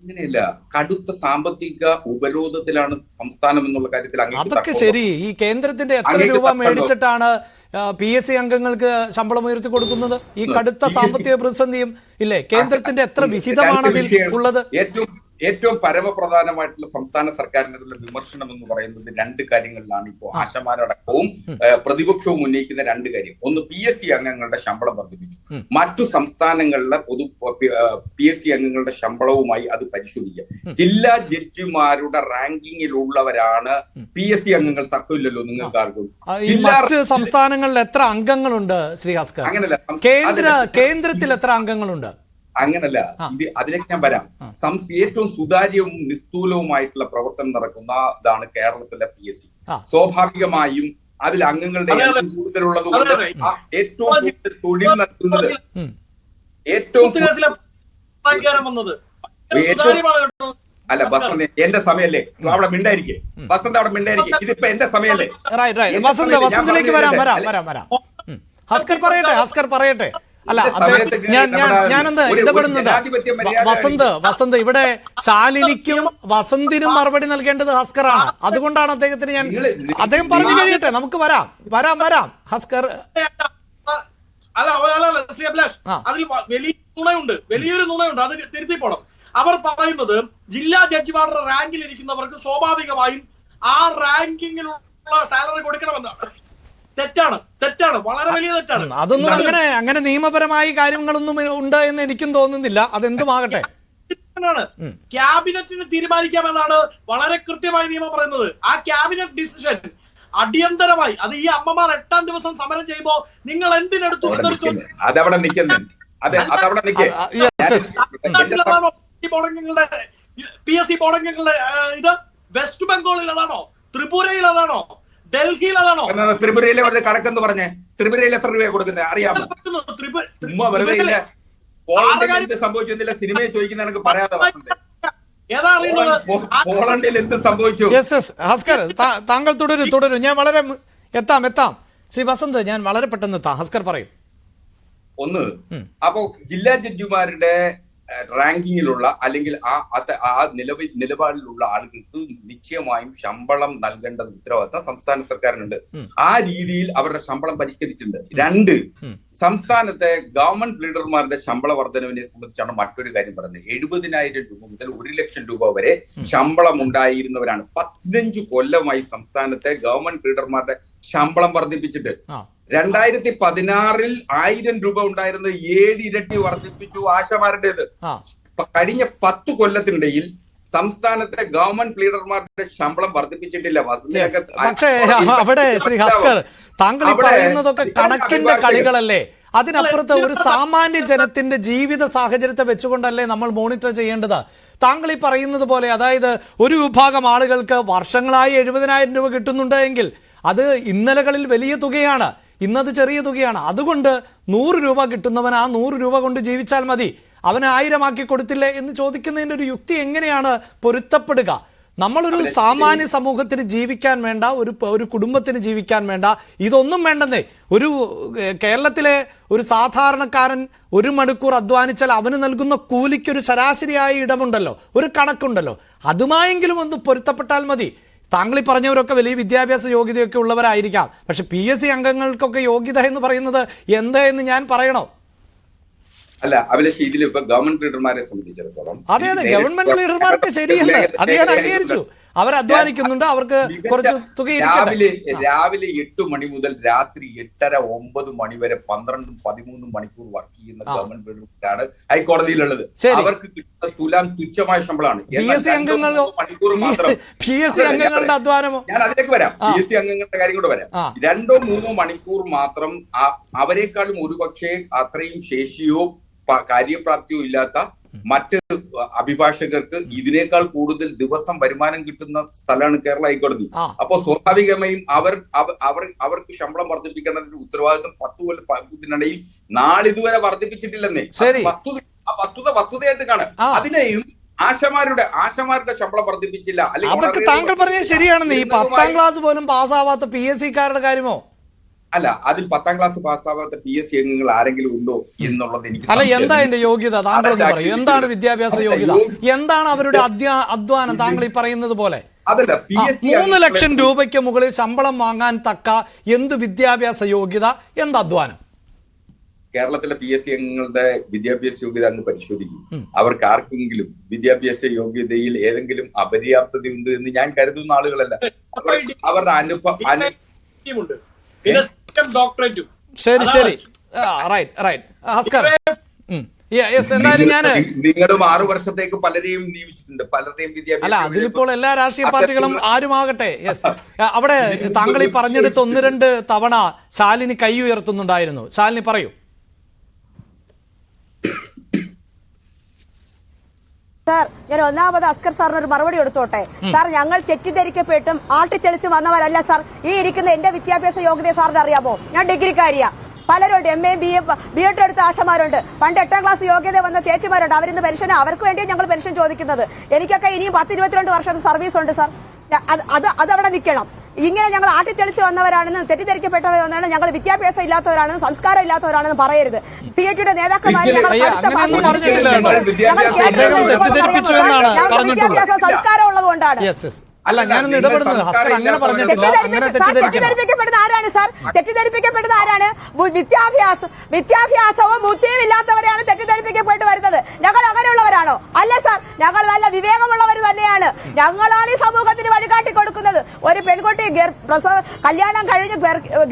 അങ്ങനെയല്ല, കടുത്ത സാമ്പത്തിക ഉപരോധത്തിലാണ് സംസ്ഥാനം എന്നുള്ള കാര്യത്തിൽ അതൊക്കെ ശരി. ഈ കേന്ദ്രത്തിന്റെ എത്ര രൂപ മേടിച്ചിട്ടാണ് PSC അംഗങ്ങൾക്ക് ശമ്പളം ഉയർത്തി കൊടുക്കുന്നത്? ഈ കടുത്ത സാമ്പത്തിക പ്രതിസന്ധിയും ഇല്ലേ, കേന്ദ്രത്തിന്റെ എത്ര വിഹിതമാണ് അതിൽ ഉള്ളത്? ഏറ്റവും പരമപ്രധാനമായിട്ടുള്ള സംസ്ഥാന സർക്കാരിനുള്ള വിമർശനം എന്ന് പറയുന്നത് 2 കാര്യങ്ങളിലാണ്. ഇപ്പോൾ ആശമാരടക്കവും പ്രതിപക്ഷവും ഉന്നയിക്കുന്ന 2 കാര്യം. ഒന്ന്, PSC അംഗങ്ങളുടെ ശമ്പളം വർദ്ധിപ്പിച്ചു. മറ്റു സംസ്ഥാനങ്ങളിലെ PSC അംഗങ്ങളുടെ ശമ്പളവുമായി അത് പരിശോധിക്കുക. ജില്ലാ ജഡ്ജിമാരുടെ റാങ്കിങ്ങിലുള്ളവരാണ് PSC അംഗങ്ങൾ. തർക്കമില്ലല്ലോ നിങ്ങൾക്ക് ആർക്കും. മറ്റ് സംസ്ഥാനങ്ങളിൽ എത്ര അംഗങ്ങളുണ്ട് ശ്രീ ഭാസ്കർ? അങ്ങനല്ല, കേന്ദ്രത്തിൽ എത്ര അംഗങ്ങളുണ്ട്? അങ്ങനല്ല, അതിലേക്ക് ഞാൻ വരാം. ഏറ്റവും സുതാര്യവും നിസ്തൂലവുമായിട്ടുള്ള പ്രവർത്തനം നടക്കുന്നതാണ് കേരളത്തിലെ PSC. സ്വാഭാവികമായി അതിൽ അംഗങ്ങളുടെ എണ്ണം കൂടുതലുള്ളത് കൊണ്ട് ഏറ്റവും കൂടുതൽ തൊഴിൽ നൽകുന്നത് അല്ല വസന്ത്, എന്റെ സമയല്ലേ അവിടെ മിണ്ടായിരിക്കേ. വസന്ത് അവിടെ മിണ്ടായിരിക്കേ. ഇതിപ്പോ എന്റെ സമയല്ലേ. വസന്തിലേക്ക് വരാം. ഭാസ്കർ പറയട്ടെ. അല്ല, ഞാനെന്ത് ഇടപെടുന്നത്? വസന്ത് ഇവിടെ ശാലിനിക്കും വസന്തിനും മറുപടി നൽകേണ്ടത് ഭാസ്കറാണ്. അതുകൊണ്ടാണ് അദ്ദേഹം പറഞ്ഞു കഴിയട്ടെ, നമുക്ക് വരാം. ഭാസ്കർ അതിൽ വലിയൊരു നുണയുണ്ട്, അത് തിരുത്തി പോണം. അവർ പറയുന്നത് ജില്ലാ ജഡ്ജിമാരുടെ റാങ്കിൽ ഇരിക്കുന്നവർക്ക് സ്വാഭാവികമായും ആ റാങ്കിങ്ങിലുള്ള സാലറി കൊടുക്കണമെന്നാണ്. തെറ്റാണ്, വളരെ വലിയ തെറ്റാണ്. അതൊന്നും അങ്ങനെ നിയമപരമായി കാര്യങ്ങളൊന്നും ഉണ്ട് എന്ന് എനിക്കും തോന്നുന്നില്ല. അതെന്തുമാകട്ടെ, ക്യാബിനറ്റിന് തീരുമാനിക്കാമെന്നാണ് വളരെ കൃത്യമായി നിയമം പറയുന്നത്. ആ ക്യാബിനറ്റ് ഡിസിഷൻ അടിയന്തരമായി, അത് ഈ അമ്മമാർ 8ാം ദിവസം സമരം ചെയ്യുമ്പോ നിങ്ങൾ എന്തിനെടുത്തു അതവിടെ നിൽക്കുന്നു. PSC ബോർഡംഗങ്ങളുടെ ഇത് വെസ്റ്റ് ബംഗാളിൽ അതാണോ, ത്രിപുരയിൽ അതാണോ, ഡൽഹിയിൽ അതാണോ? ത്രിപുരയിലെ കണക്കെന്ന് പറഞ്ഞേ, ത്രിപുരയിൽ എത്ര രൂപ കൊടുക്കുന്നത് അറിയാമോ? സംഭവിച്ചില്ല, സിനിമയെ ചോദിക്കുന്ന എനിക്ക് പറയാതെ പോളണ്ടിൽ എന്ത് സംഭവിച്ചു? ഭാസ്കർ താങ്കൾ തുടരും. ഞാൻ വളരെ എത്താം. ശ്രീ വസന്ത്, ഞാൻ വളരെ പെട്ടെന്ന് എത്താം. ഭാസ്കർ പറയും. ഒന്ന്, അപ്പോ ജില്ലാ ജഡ്ജിമാരുടെ റാങ്കിങ്ങിലുള്ള അല്ലെങ്കിൽ ആ നിലപാടിലുള്ള ആളുകൾക്ക് നിശ്ചയമായും ശമ്പളം നൽകേണ്ടത് ഉത്തരവാദിത്തം സംസ്ഥാന സർക്കാരിനുണ്ട്. ആ രീതിയിൽ അവരുടെ ശമ്പളം പരിഷ്കരിച്ചിട്ടുണ്ട്. 2, സംസ്ഥാനത്തെ ഗവൺമെന്റ് ലീഡർമാരുടെ ശമ്പള വർധനവിനെ സംബന്ധിച്ചാണ് മറ്റൊരു കാര്യം പറയുന്നത്. 70,000 രൂപ മുതൽ 1 ലക്ഷം രൂപ വരെ ശമ്പളം ഉണ്ടായിരുന്നവരാണ്. 15 കൊല്ലമായി സംസ്ഥാനത്തെ ഗവൺമെന്റ് ലീഡർമാരുടെ ശമ്പളം വർദ്ധിപ്പിച്ചിട്ട് 2016 1000 രൂപ ഉണ്ടായിരുന്നത് 7 ഇരട്ടി വർദ്ധിപ്പിച്ചു ആശമാരുടേത്. കഴിഞ്ഞ 10 കൊല്ലത്തിനിടയിൽ സംസ്ഥാനത്തെ ഗവൺമെന്റ് ലീഡർമാരുടെ ശമ്പളം വർദ്ധിപ്പിച്ചിട്ടില്ല. പക്ഷേ അവിടെ ശ്രീ ഭാസ്കർ, താങ്കൾ പറയുന്നതൊക്കെ കണക്കിന്റെ കളികളല്ലേ? അതിനപ്പുറത്ത് ഒരു സാമാന്യ ജനത്തിന്റെ ജീവിത സാഹചര്യത്തെ വെച്ചുകൊണ്ടല്ലേ നമ്മൾ മോണിറ്റർ ചെയ്യേണ്ടത്? താങ്കൾ ഈ പറയുന്നത് പോലെ, അതായത് ഒരു വിഭാഗം ആളുകൾക്ക് വർഷങ്ങളായി 70,000 രൂപ കിട്ടുന്നുണ്ട് എങ്കിൽ അത് ഇന്നലകളിൽ വലിയ തുകയാണ്, ഇന്നത് ചെറിയ തുകയാണ്. അതുകൊണ്ട് 100 രൂപ കിട്ടുന്നവൻ ആ 100 രൂപ കൊണ്ട് ജീവിച്ചാൽ മതി, അവന് 1000 ആക്കി കൊടുത്തില്ലേ എന്ന് ചോദിക്കുന്നതിൻ്റെ ഒരു യുക്തി എങ്ങനെയാണ് പൊരുത്തപ്പെടുക? നമ്മളൊരു സാമാന്യ സമൂഹത്തിന് ജീവിക്കാൻ വേണ്ട, ഒരു കുടുംബത്തിന് ജീവിക്കാൻ വേണ്ട, ഇതൊന്നും വേണ്ടെന്നേ. കേരളത്തിലെ ഒരു സാധാരണക്കാരൻ 1 മണിക്കൂർ അധ്വാനിച്ചാൽ അവന് നൽകുന്ന കൂലിക്കൊരു ശരാശരിയായ ഇടമുണ്ടല്ലോ, ഒരു കണക്കുണ്ടല്ലോ. അതുമായെങ്കിലും ഒന്ന് പൊരുത്തപ്പെട്ടാൽ മതി. താങ്കൾ ഈ പറഞ്ഞവരൊക്കെ വലിയ വിദ്യാഭ്യാസ യോഗ്യതയൊക്കെ ഉള്ളവരായിരിക്കാം. പക്ഷെ PSC അംഗങ്ങൾക്കൊക്കെ യോഗ്യത എന്ന് പറയുന്നത് എന്താ എന്ന് ഞാൻ പറയണോ? അല്ല, അഭിലാഷ്, ഇതിൽ ഇപ്പൊ ഗവൺമെന്റ് ലീഡർമാരെ സംബന്ധിച്ചിടത്തോളം അതെ ഗവൺമെന്റ് ലീഡർമാർക്ക് ശരിയല്ല, അത് ഞാൻ അംഗീകരിച്ചു. അവർ അധ്വാനിക്കുന്നുണ്ട്, അവർക്ക് കുറച്ച് തുക. രാവിലെ 8 മണി മുതൽ രാത്രി 8:30-9 മണി വരെ 12-13 മണിക്കൂർ വർക്ക് ചെയ്യുന്ന ഗവൺമെന്റ് ലീഡർമാരാണ് ഹൈക്കോടതിയിലുള്ളത്. അവർക്ക് കിട്ടുന്ന തുച്ഛമായ ശമ്പളമാണ്. PSC അംഗങ്ങളുടെ അധ്വാനമോ? ഞാൻ അതിലേക്ക് വരാം. PSC അംഗങ്ങളുടെ കാര്യം കൂടെ വരാം. 2-3 മണിക്കൂർ മാത്രം അവരെക്കാളും ഒരുപക്ഷെ അത്രയും ശേഷിയോ കാര്യപ്രാപ്തിയോ ഇല്ലാത്ത മറ്റ് അഭിഭാഷകർക്ക് ഇതിനേക്കാൾ കൂടുതൽ ദിവസം വരുമാനം കിട്ടുന്ന സ്ഥലമാണ് കേരള ഹൈക്കോടതി. അപ്പോ സ്വാഭാവികമായും അവർക്ക് ശമ്പളം വർദ്ധിപ്പിക്കേണ്ടതിന്റെ ഉത്തരവാദിത്വം 10 കൊല്ലത്തിനിടയിൽ നാളിതുവരെ വർദ്ധിപ്പിച്ചിട്ടില്ലെന്നേ. വസ്തുതയായിട്ട് കാണാം. അതിനെയും ആശമാരുടെ ശമ്പളം വർദ്ധിപ്പിച്ചില്ല. അതൊക്കെ താങ്കൾ പറഞ്ഞത് ശരിയാണെന്ന്. ഈ 10ാം ക്ലാസ് പോലും പാസ്സാവാത്ത PSC-കാരുടെ കാര്യമോ? അല്ല, അതിൽ 10ാം ക്ലാസ് പാസ്സാവാത്ത PSC അംഗങ്ങൾ ആരെങ്കിലും ഉണ്ടോ എന്നുള്ളത് എനിക്ക് അല്ല, എന്താ അതിന്റെ യോഗ്യത താങ്കൾ പറയൂ. എന്താണ് വിദ്യാഭ്യാസ യോഗ്യത? എന്താണ് അവരുടെ അധ്വാനം? താങ്കൾ ഈ പറയുന്നത് പോലെ 3 ലക്ഷം രൂപയ്ക്ക് മുകളിൽ ശമ്പളം വാങ്ങാൻ തക്ക എന്ത് വിദ്യാഭ്യാസ യോഗ്യത, എന്ത് അധ്വാനം? കേരളത്തിലെ PSC അംഗങ്ങളുടെ വിദ്യാഭ്യാസ യോഗ്യത അങ്ങ് പരിശോധിക്കും. അവർക്ക് ആർക്കെങ്കിലും വിദ്യാഭ്യാസ യോഗ്യതയിൽ ഏതെങ്കിലും അപര്യാപ്തതയുണ്ട് എന്ന് ഞാൻ കരുതുന്ന ആളുകളല്ല. അവരുടെ അനുഭവം. ശരി ശരി, റൈറ്റ് ഹസ്കർ. എന്തായാലും ഞാൻ നിങ്ങളും 6 വർഷത്തേക്ക് പലരെയും നിയമിച്ചിട്ടുണ്ട്, പലരെയും അല്ല, അതിലിപ്പോൾ എല്ലാ രാഷ്ട്രീയ പാർട്ടികളും ആരുമാകട്ടെ. അവിടെ താങ്കൾ ഈ പറഞ്ഞെടുത്ത് 1-2 തവണ ശാലിനി കൈ ഉയർത്തുന്നുണ്ടായിരുന്നു. ശാലിനി പറയൂ. സാർ, ഞാൻ ഒന്നാമത് അസ്കർ സാറിന് ഒരു മറുപടി എടുത്തോട്ടെ. സാർ, ഞങ്ങൾ തെറ്റിദ്ധരിക്കപ്പെട്ടും ആട്ടിത്തെളിച്ച് വന്നവരല്ല സാർ. ഈ ഇരിക്കുന്ന എന്റെ വിദ്യാഭ്യാസ യോഗ്യത സാറിന് അറിയാമോ? ഞാൻ ഡിഗ്രിക്കാരിയാ. പലരുണ്ട്, MA BEd എടുത്ത ആശമാരുണ്ട്, പണ്ട് 8ാം ക്ലാസ് യോഗ്യത വന്ന ചേച്ചിമാരുണ്ട്. അവരിന്ന് പെൻഷൻ, അവർക്ക് വേണ്ടിയാണ് ഞങ്ങൾ പെൻഷൻ ചോദിക്കുന്നത്. എനിക്കൊക്കെ ഇനിയും 10-22 വർഷത്തെ സർവീസ് ഉണ്ട് സാർ. അതവിടെ നിൽക്കണം. ഇങ്ങനെ ഞങ്ങൾ ആട്ടിത്തെളിച്ച് വന്നവരാണെന്ന്, തെറ്റിദ്ധരിക്കപ്പെട്ടവരാണെന്ന്, ഞങ്ങൾ വിദ്യാഭ്യാസം ഇല്ലാത്തവരാണെന്ന്, സംസ്കാരം ഇല്ലാത്തവരാണെന്ന് പറയരുത്. CIT-യുടെ നേതാക്കന്മാരെ സംസ്കാരം ഉള്ളതുകൊണ്ടാണ്. അല്ല, ഞാനൊന്ന് ഇടപെടുന്നത് അങ്ങനെ പറഞ്ഞിട്ടില്ല. തെറ്റിദ്ധരിപ്പിക്കപ്പെടുന്ന ആരാണ് സാർ? തെറ്റിദ്ധരിപ്പിക്കപ്പെടുന്ന ആരാണ്? വിദ്യാഭ്യാസവും ബുദ്ധിയും ഇല്ലാത്തവരെയാണ് തെറ്റിദ്ധരിപ്പിക്കപ്പെട്ട് വരുന്നത്. ഞങ്ങൾ അങ്ങനെയുള്ളവരാണോ? അല്ല സാർ, ഞങ്ങൾ നല്ല വിവേകമുള്ളവർ തന്നെയാണ്. ഞങ്ങളാണ് ഈ സമൂഹത്തിന് വഴികാട്ടി കൊടുക്കുന്നത്. ഒരു പെൺകുട്ടി കല്യാണം കഴിഞ്ഞ്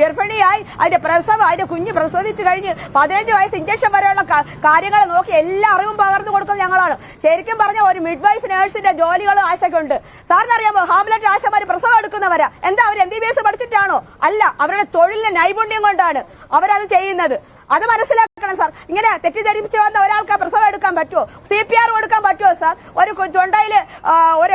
ഗർഭിണിയായി അതിന്റെ കുഞ്ഞ് പ്രസവിച്ച് കഴിഞ്ഞ് 15 വയസ്സ് ഇഞ്ചക്ഷൻ വരെയുള്ള കാര്യങ്ങൾ നോക്കി എല്ലാ അറിവും പകർന്നു കൊടുക്കുന്നത് ഞങ്ങളാണ്. ശരിക്കും പറഞ്ഞ ഒരു മിഡ്വൈഫ് നേഴ്സിന്റെ ജോലികൾ ആശയ്ക്കുണ്ട്. സാറിനറിയാമോ, ഹാംലെറ്റ് ആശമാര് പ്രസവം എടുക്കുന്നവരാ. എന്താ, അവർ MBBS പഠിച്ചിട്ടാണോ? അല്ല, അവരുടെ തൊഴിലിലെ നൈപുണ്യം കൊണ്ടാണ് അവരത് ചെയ്യുന്നത്. അത് മനസ്സിലാക്കണം സാർ. ഇങ്ങനെ തെറ്റിദ്ധരിപ്പിച്ച് വന്ന ഒരാൾക്ക് പ്രസവം എടുക്കാൻ പറ്റുമോ? CPR കൊടുക്കാൻ പറ്റുമോ സാർ? ഒരു തൊണ്ടയില്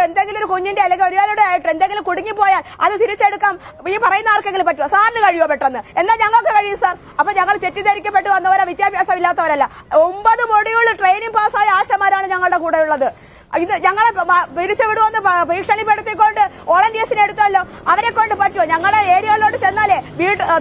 എന്തെങ്കിലും ഒരു കുഞ്ഞിന്റെ അല്ലെങ്കിൽ ഒരാളുടെ ആയിട്ട് എന്തെങ്കിലും കുടുങ്ങിപ്പോയാൽ അത് തിരിച്ചെടുക്കാൻ ഈ പറയുന്ന ആർക്കെങ്കിലും പറ്റുമോ? സാറിന് കഴിയുമോ പെട്ടെന്ന്? എന്നാൽ ഞങ്ങൾക്ക് കഴിയും സാർ. അപ്പൊ ഞങ്ങൾ തെറ്റിദ്ധരിക്കപ്പെട്ട് വന്നവരാ, വിദ്യാഭ്യാസം ഇല്ലാത്തവരല്ല. 9 മൊഡ്യൂൾ ട്രെയിനിങ് പാസ്സായ ആശമാരാണ് ഞങ്ങളുടെ കൂടെ ഉള്ളത്. ഇത് ഞങ്ങളെ പിരിച്ചുവിടുമെന്ന് ഭീഷണിപ്പെടുത്തിക്കൊണ്ട് വോളണ്ടിയേഴ്സിനെ എടുത്തല്ലോ. അവരെ കൊണ്ട് പറ്റുമോ? ഞങ്ങളുടെ ഏരിയകളിലോട്ട് ചെന്നാലേ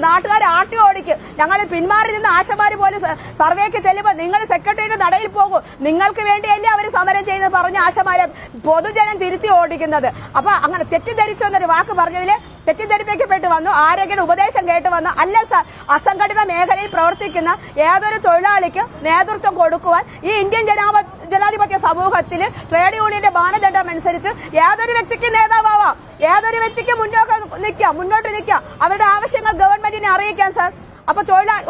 നാട്ടുകാരെ ആട്ടി ഓടിക്കും. ഞങ്ങൾ പിന്മാറി നിന്ന് ആശമാര് പോലും സർവേക്ക് ചെല്ലുമ്പോൾ നിങ്ങൾ സെക്രട്ടറിയുടെ നടയിൽ പോകും, നിങ്ങൾക്ക് വേണ്ടിയല്ലേ അവർ സമരം ചെയ്ത് പറഞ്ഞ ആശമാരെ പൊതുജനം തിരുത്തി ഓടിക്കുന്നത്. അപ്പൊ അങ്ങനെ തെറ്റിദ്ധരിച്ചു എന്നൊരു വാക്ക് പറഞ്ഞതിൽ തെറ്റിദ്ധരിപ്പിക്കപ്പെട്ട് വന്നു, ആരെങ്കിലും ഉപദേശം കേട്ട് വന്നു. അല്ല സാർ, അസംഘടിത മേഖലയിൽ പ്രവർത്തിക്കുന്ന ഏതൊരു തൊഴിലാളിക്കും നേതൃത്വം കൊടുക്കുവാൻ ഈ ഇന്ത്യൻ ജനാധിപത്യ സമൂഹത്തിൽ ട്രേഡ് യൂണിയന്റെ മാനദണ്ഡം അനുസരിച്ച് ഏതൊരു വ്യക്തിക്ക് നേതാവാം, ഏതൊരു വ്യക്തിക്ക് മുന്നോട്ട് നിൽക്കാം, അവരുടെ ആവശ്യങ്ങൾ ഗവൺമെന്റിനെ അറിയിക്കാൻ സാർ. അപ്പൊ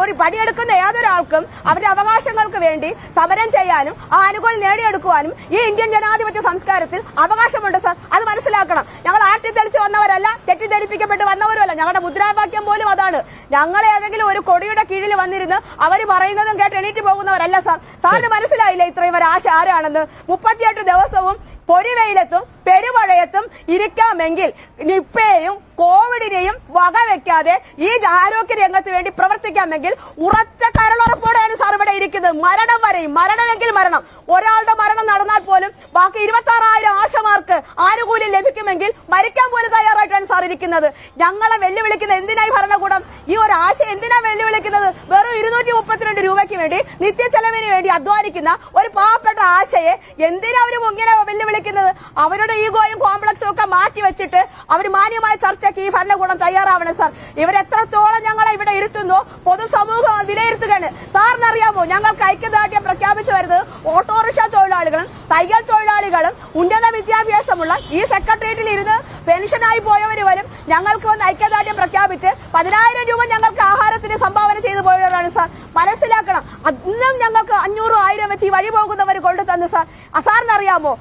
ഒരു പണിയെടുക്കുന്ന ഏതൊരാൾക്കും അവരുടെ അവകാശങ്ങൾക്ക് വേണ്ടി സമരം ചെയ്യാനും ആ ആനുകൂല്യം നേടിയെടുക്കുവാനും ഈ ഇന്ത്യൻ ജനാധിപത്യ സംസ്കാരത്തിൽ അവകാശമുണ്ട് സാർ. അത് മനസ്സിലാക്കണം. ഞങ്ങൾ ആട്ടിത്തെളിച്ച് വന്നവരല്ല, തെറ്റിദ്ധരിപ്പിക്കപ്പെട്ട് വന്നവരുമല്ല. ഞങ്ങളുടെ മുദ്രാവാക്യം പോലും അതാണ്. ഞങ്ങൾ ഏതെങ്കിലും ഒരു കൊടിയുടെ കീഴിൽ വന്നിരുന്ന് അവർ പറയുന്നതും കേട്ട് എണീറ്റ് പോകുന്നവരല്ല സാർ. സാറിന് മനസ്സിലായില്ലേ ഇത്രയും ഒരു ആശ ആരാണെന്ന്? 38 ദിവസവും പൊരിവെയിലത്തും പെരുമഴയത്തും ഇരിക്കാമെങ്കിൽ നിപ്പയെയും കോവിഡിനെയും വകവെക്കാതെ ഈ ആരോഗ്യ രംഗത്ത് വേണ്ടി പ്രവർത്തിക്കാമെങ്കിൽ ഉറച്ച കരളുറപ്പോടെയാണ് സാർ ഇവിടെ ഇരിക്കുന്നത്. മരണം വരെയും, മരണമെങ്കിൽ മരണം. ഒരാളുടെ മരണം നടന്നാൽ പോലും ബാക്കി 26,000 ആശമാർക്ക് ആനുകൂല്യം ലഭിക്കുമെങ്കിൽ മരിക്കാൻ പോലും തയ്യാറായിട്ടാണ് സാർ ഇരിക്കുന്നത്. ഞങ്ങളെ വെല്ലുവിളിക്കുന്ന എന്തിനായി ഭരണകൂടം? ഈ ഒരു ആശ എന്തിനാ വെല്ലുവിളിക്കുന്നത്? വെറും 232 രൂപയ്ക്ക് വേണ്ടി നിത്യച്ചെലവിന് വേണ്ടി അധ്വാനിക്കുന്ന ഒരു പാവപ്പെട്ട ആശയെ എന്തിനാ അവരും ഇങ്ങനെ വെല്ലുവിളിക്കുന്നത്? അവരുടെ ഈഗോയും കോംപ്ലക്സും ഒക്കെ മാറ്റി വെച്ചിട്ട് അവർ മാന്യമായ ചർച്ചയ്ക്ക് ഈ ഭരണകൂടം തയ്യാറാവണം സാർ. ഇവരെത്രത്തോളം ഞങ്ങളെ ഇവിടെ ഇരുത്തുന്നു പൊതുസമൂഹം വിലയിരുത്തുകയാണ്. സാറിനറിയാമോ, ഞങ്ങൾക്ക് ഐക്യദാർഢ്യം പ്രഖ്യാപിച്ചു വരുന്നത് ഓട്ടോറിക്ഷ തൊഴിലാളികളും തയ്യൽ തൊഴിലാളികളും ഉന്നത വിദ്യാഭ്യാസമുള്ള ഈ സെക്രട്ടേറിയറ്റിൽ ഇരുന്ന് പെൻഷനായി പോയവർ വരും ഞങ്ങൾക്ക് വന്ന് ഐക്യദാർഢ്യം പ്രഖ്യാപിച്ച് 10,000 രൂപ ഞങ്ങൾക്ക് ആഹാരത്തിന് സംഭാവന ചെയ്തു പോയവരാണ് സാർ. മനസ്സിലാക്കണം. അന്നും ഞങ്ങൾക്ക് 500-1000 വെച്ച് ഈ വഴി പോകുന്നവർ കൊണ്ടു തന്നു സാർ. സാറിനറിയാമോ,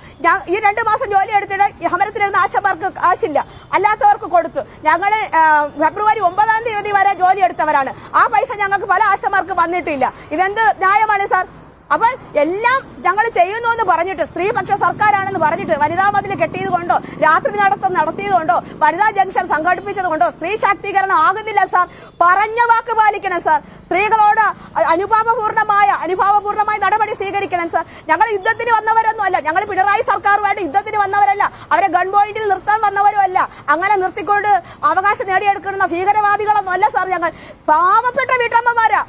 ഈ 2 മാസം ജോലി എടുത്തിട്ട് സമരത്തിലിരുന്ന ആശമാർക്ക് കാശില്ല, അല്ലാത്തവർക്ക് കൊടുത്തു. ഞങ്ങൾ ഫെബ്രുവരി 9-ാം തീയതി വരെ ജോലി എടുത്തവരാണ്. ആ പൈസ ഞങ്ങൾക്ക് പല ആശമാർക്ക് വന്നിട്ടില്ല. ഇതെന്ത് ന്യായമാണ് സാർ? അപ്പൊ എല്ലാം ഞങ്ങൾ ചെയ്യുന്നു എന്ന് പറഞ്ഞിട്ട്, സ്ത്രീപക്ഷ സർക്കാരാണെന്ന് പറഞ്ഞിട്ട്, വനിതാ മതിൽ കെട്ടിയത് കൊണ്ടോ, രാത്രി നടത്തം നടത്തിയത് കൊണ്ടോ, വനിതാ ജംഗ്ഷൻ സംഘടിപ്പിച്ചത് കൊണ്ടോ സ്ത്രീ ശാക്തീകരണം ആകുന്നില്ല സാർ. പറഞ്ഞ വാക്ക് പാലിക്കണം സാർ. സ്ത്രീകളോട് അനുഭാവപൂർണമായ നടപടി സ്വീകരിക്കണം സാർ. ഞങ്ങൾ യുദ്ധത്തിന് വന്നവരൊന്നും അല്ല, ഞങ്ങൾ പിണറായി സർക്കാരുമായിട്ട് യുദ്ധത്തിന് വന്നവരല്ല, അവരെ ഗൺ പോയിന്റിൽ നിർത്താൻ വന്നവരും അല്ല. അങ്ങനെ നിർത്തിക്കൊണ്ട് അവകാശം നേടിയെടുക്കുന്ന ഭീകരവാദികളൊന്നും അല്ല സാർ. ഞങ്ങൾ പാവപ്പെട്ട വീട്ടമ്മമാര്.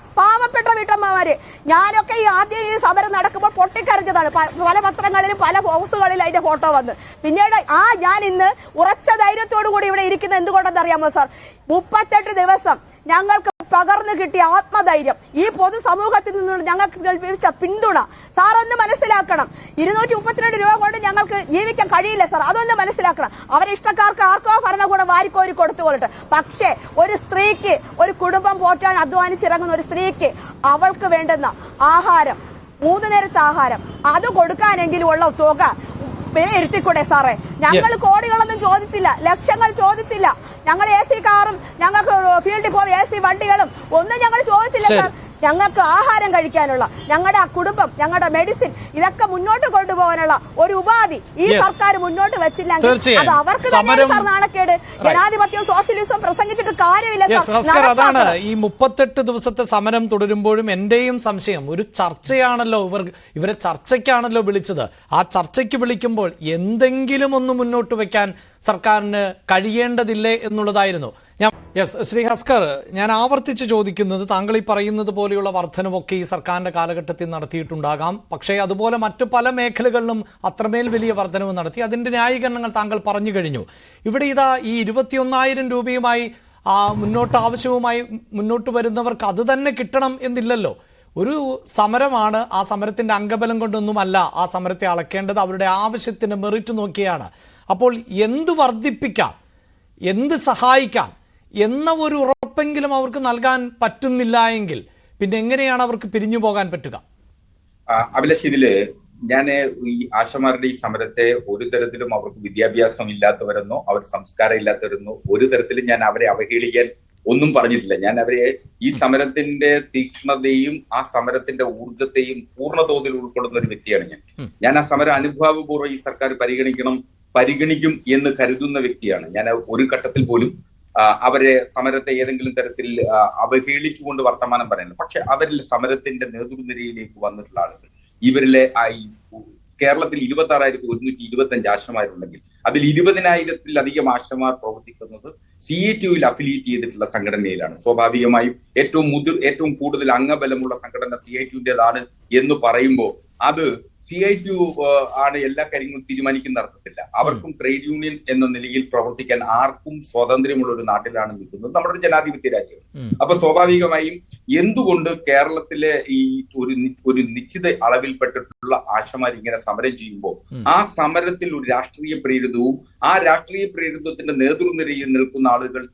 ഞാനൊക്കെ ആദ്യം ഈ സമരം നടക്കുമ്പോൾ പൊട്ടിക്കരഞ്ഞതാണ്. പല പത്രങ്ങളിലും പല ഹൗസുകളിലും അതിന്റെ ഫോട്ടോ വന്ന്. പിന്നീട് ഞാൻ ഇന്ന് ഉറച്ച ധൈര്യത്തോടു കൂടി ഇവിടെ ഇരിക്കുന്ന എന്തുകൊണ്ടെന്ന് അറിയാമോ സാർ? 38 ദിവസം ഞങ്ങൾക്ക് പകർന്നു കിട്ടിയ ആത്മധൈര്യം, ഈ പൊതുസമൂഹത്തിൽ നിന്നുള്ള ഞങ്ങൾക്ക് ലഭിച്ച പിന്തുണ സാർ ഒന്ന് മനസ്സിലാക്കണം. 232 രൂപ കൊണ്ട് ഞങ്ങൾക്ക് ജീവിക്കാൻ കഴിയില്ല സാർ, അതൊന്ന് മനസ്സിലാക്കണം. അവരെ ഇഷ്ടക്കാർക്ക് ആർക്കോ ഭരണകൂടം വാരിക്കോരി കൊടുത്തുകൊള്ളട്ടെ. പക്ഷേ ഒരു സ്ത്രീക്ക്, ഒരു കുടുംബം പോറ്റാൻ അധ്വാനിച്ചിറങ്ങുന്ന ഒരു സ്ത്രീക്ക് അവൾക്ക് വേണ്ടുന്ന ആഹാരം, 3 നേരത്തെ ആഹാരം, അത് കൊടുക്കാനെങ്കിലും ഉള്ള തുക വിലയിരുത്തിക്കൂടെ സാറേ? ഞങ്ങൾ കോടികളൊന്നും ചോദിച്ചില്ല, ലക്ഷങ്ങൾ ചോദിച്ചില്ല. ഞങ്ങൾ AC കാറും ഞങ്ങൾക്ക് ഫീൽഡിൽ പോയി AC വണ്ടികളും ഒന്നും ഞങ്ങൾ ചോദിച്ചില്ല സാർ. ഞങ്ങൾക്ക് ആഹാരം കഴിക്കാനുള്ള, ഞങ്ങളുടെ കുടുംബം, ഞങ്ങളുടെ മെഡിസിൻ, ഇതൊക്കെ മുന്നോട്ട് കൊണ്ടുപോകാനുള്ള ഒരു ഉപാധി ഈ സർക്കാർ മുന്നോട്ട് വെച്ചില്ലെങ്കിൽ അത് അവർക്ക് തന്നെയാണ് നാണക്കേട്. ജനാധിപത്യവും സോഷ്യലിസവും പ്രസംഗിച്ചിട്ട് കാര്യമില്ല സാർ. അതാണ് ഈ 38 ദിവസത്തെ സമരം തുടരുമ്പോഴും എന്റെയും സംശയം, ഒരു ചർച്ചയാണല്ലോ ഇവരെ ചർച്ചയ്ക്കാണല്ലോ വിളിച്ചത്. ആ ചർച്ചയ്ക്ക് വിളിക്കുമ്പോൾ എന്തെങ്കിലും ഒന്ന് മുന്നോട്ട് വെക്കാൻ സർക്കാരിന് കഴിയേണ്ടതില്ലേ എന്നുള്ളതായിരുന്നു. ശ്രീ ഹസ്കർ, ഞാൻ ആവർത്തിച്ച് ചോദിക്കുന്നത്, താങ്കൾ ഈ പറയുന്നത് പോലെയുള്ള വർധനവൊക്കെ ഈ സർക്കാരിന്റെ കാലഘട്ടത്തിൽ നടത്തിയിട്ടുണ്ടാകാം. പക്ഷേ അതുപോലെ മറ്റു പല മേഖലകളിലും അത്രമേൽ വലിയ വർധനവ് നടത്തി. അതിന്റെ ന്യായീകരണങ്ങൾ താങ്കൾ പറഞ്ഞു കഴിഞ്ഞു. ഇവിടെ ഇതാ ഈ 21,000 രൂപയുമായി ആവശ്യവുമായി മുന്നോട്ട് വരുന്നവർക്ക് അത് തന്നെ കിട്ടണം എന്നില്ലല്ലോ. ഒരു സമരമാണ്, ആ സമരത്തിന്റെ അംഗബലം കൊണ്ടൊന്നുമല്ല ആ സമരത്തെ അളക്കേണ്ടത്, അവരുടെ ആവശ്യത്തിന് മെറിറ്റ് നോക്കിയാണ്. അപ്പോൾ എന്ത് വർദ്ധിപ്പിക്കാം, എന്ത് സഹായിക്കാം എന്ന ഒരു ഉറപ്പെങ്കിലും അവർക്ക് നൽകാൻ പറ്റുന്നില്ല എങ്കിൽ പിന്നെ എങ്ങനെയാണ് അവർക്ക് പിരിഞ്ഞു പോകാൻ പറ്റുക? അഭിലാഷ്, ഇതില് ഞാൻ ഈ ആശമാരുടെ ഈ സമരത്തെ ഒരു തരത്തിലും അവർക്ക് വിദ്യാഭ്യാസം ഇല്ലാത്തവരെന്നോ അവർ സംസ്കാരം ഇല്ലാത്തവരെന്നോ ഒരു തരത്തിലും ഞാൻ അവരെ അവഹേളിക്കാൻ ഒന്നും പറഞ്ഞിട്ടില്ല. ഞാൻ അവരെ ഈ സമരത്തിന്റെ തീക്ഷ്ണതയും ആ സമരത്തിന്റെ ഊർജത്തെയും പൂർണ്ണതോതിൽ ഉൾക്കൊള്ളുന്ന ഒരു വ്യക്തിയാണ് ഞാൻ ആ സമരം അനുഭാവപൂർവ്വം ഈ സർക്കാർ പരിഗണിക്കും എന്ന് കരുതുന്ന വ്യക്തിയാണ് ഞാൻ. ഒരു ഘട്ടത്തിൽ പോലും അവരെ സമരത്തെ ഏതെങ്കിലും തരത്തിൽ അവഹേളിച്ചുകൊണ്ട് വർത്തമാനം പറയുന്നത്. പക്ഷെ അവരിൽ സമരത്തിന്റെ നേതൃനിരയിലേക്ക് വന്നിട്ടുള്ള ആളുകൾ, ഇവരിലെ കേരളത്തിൽ 26,125 ആശമാരുണ്ടെങ്കിൽ അതിൽ 20,000-ൽ-അധികം ആശമാർ പ്രവർത്തിക്കുന്നത് CATU-ൽ അഫിലിയേറ്റ് ചെയ്തിട്ടുള്ള സംഘടനയിലാണ്. സ്വാഭാവികമായും ഏറ്റവും കൂടുതൽ അംഗബലമുള്ള സംഘടന CATU-ന്റേതാണ് എന്ന് പറയുമ്പോൾ അത് CATU ആണ് എല്ലാ കാര്യങ്ങളും തീരുമാനിക്കുന്ന അർത്ഥത്തില്ല. അവർക്കും ട്രേഡ് യൂണിയൻ എന്ന നിലയിൽ പ്രവർത്തിക്കാൻ ആർക്കും സ്വാതന്ത്ര്യമുള്ള ഒരു നാട്ടിലാണ് നിൽക്കുന്നത്, നമ്മുടെ ഒരു ജനാധിപത്യ രാജ്യം. അപ്പൊ സ്വാഭാവികമായും എന്തുകൊണ്ട് കേരളത്തിലെ ഈ ഒരു നിശ്ചിത അളവിൽപ്പെട്ടിട്ടുള്ള ആശമാർ ഇങ്ങനെ സമരം ചെയ്യുമ്പോൾ ആ സമരത്തിൽ ഒരു രാഷ്ട്രീയ പ്രേരിതവും ആ രാഷ്ട്രീയ പ്രേരിതത്തിന്റെ നേതൃനിരയിൽ നിൽക്കുന്ന ആളുകൾ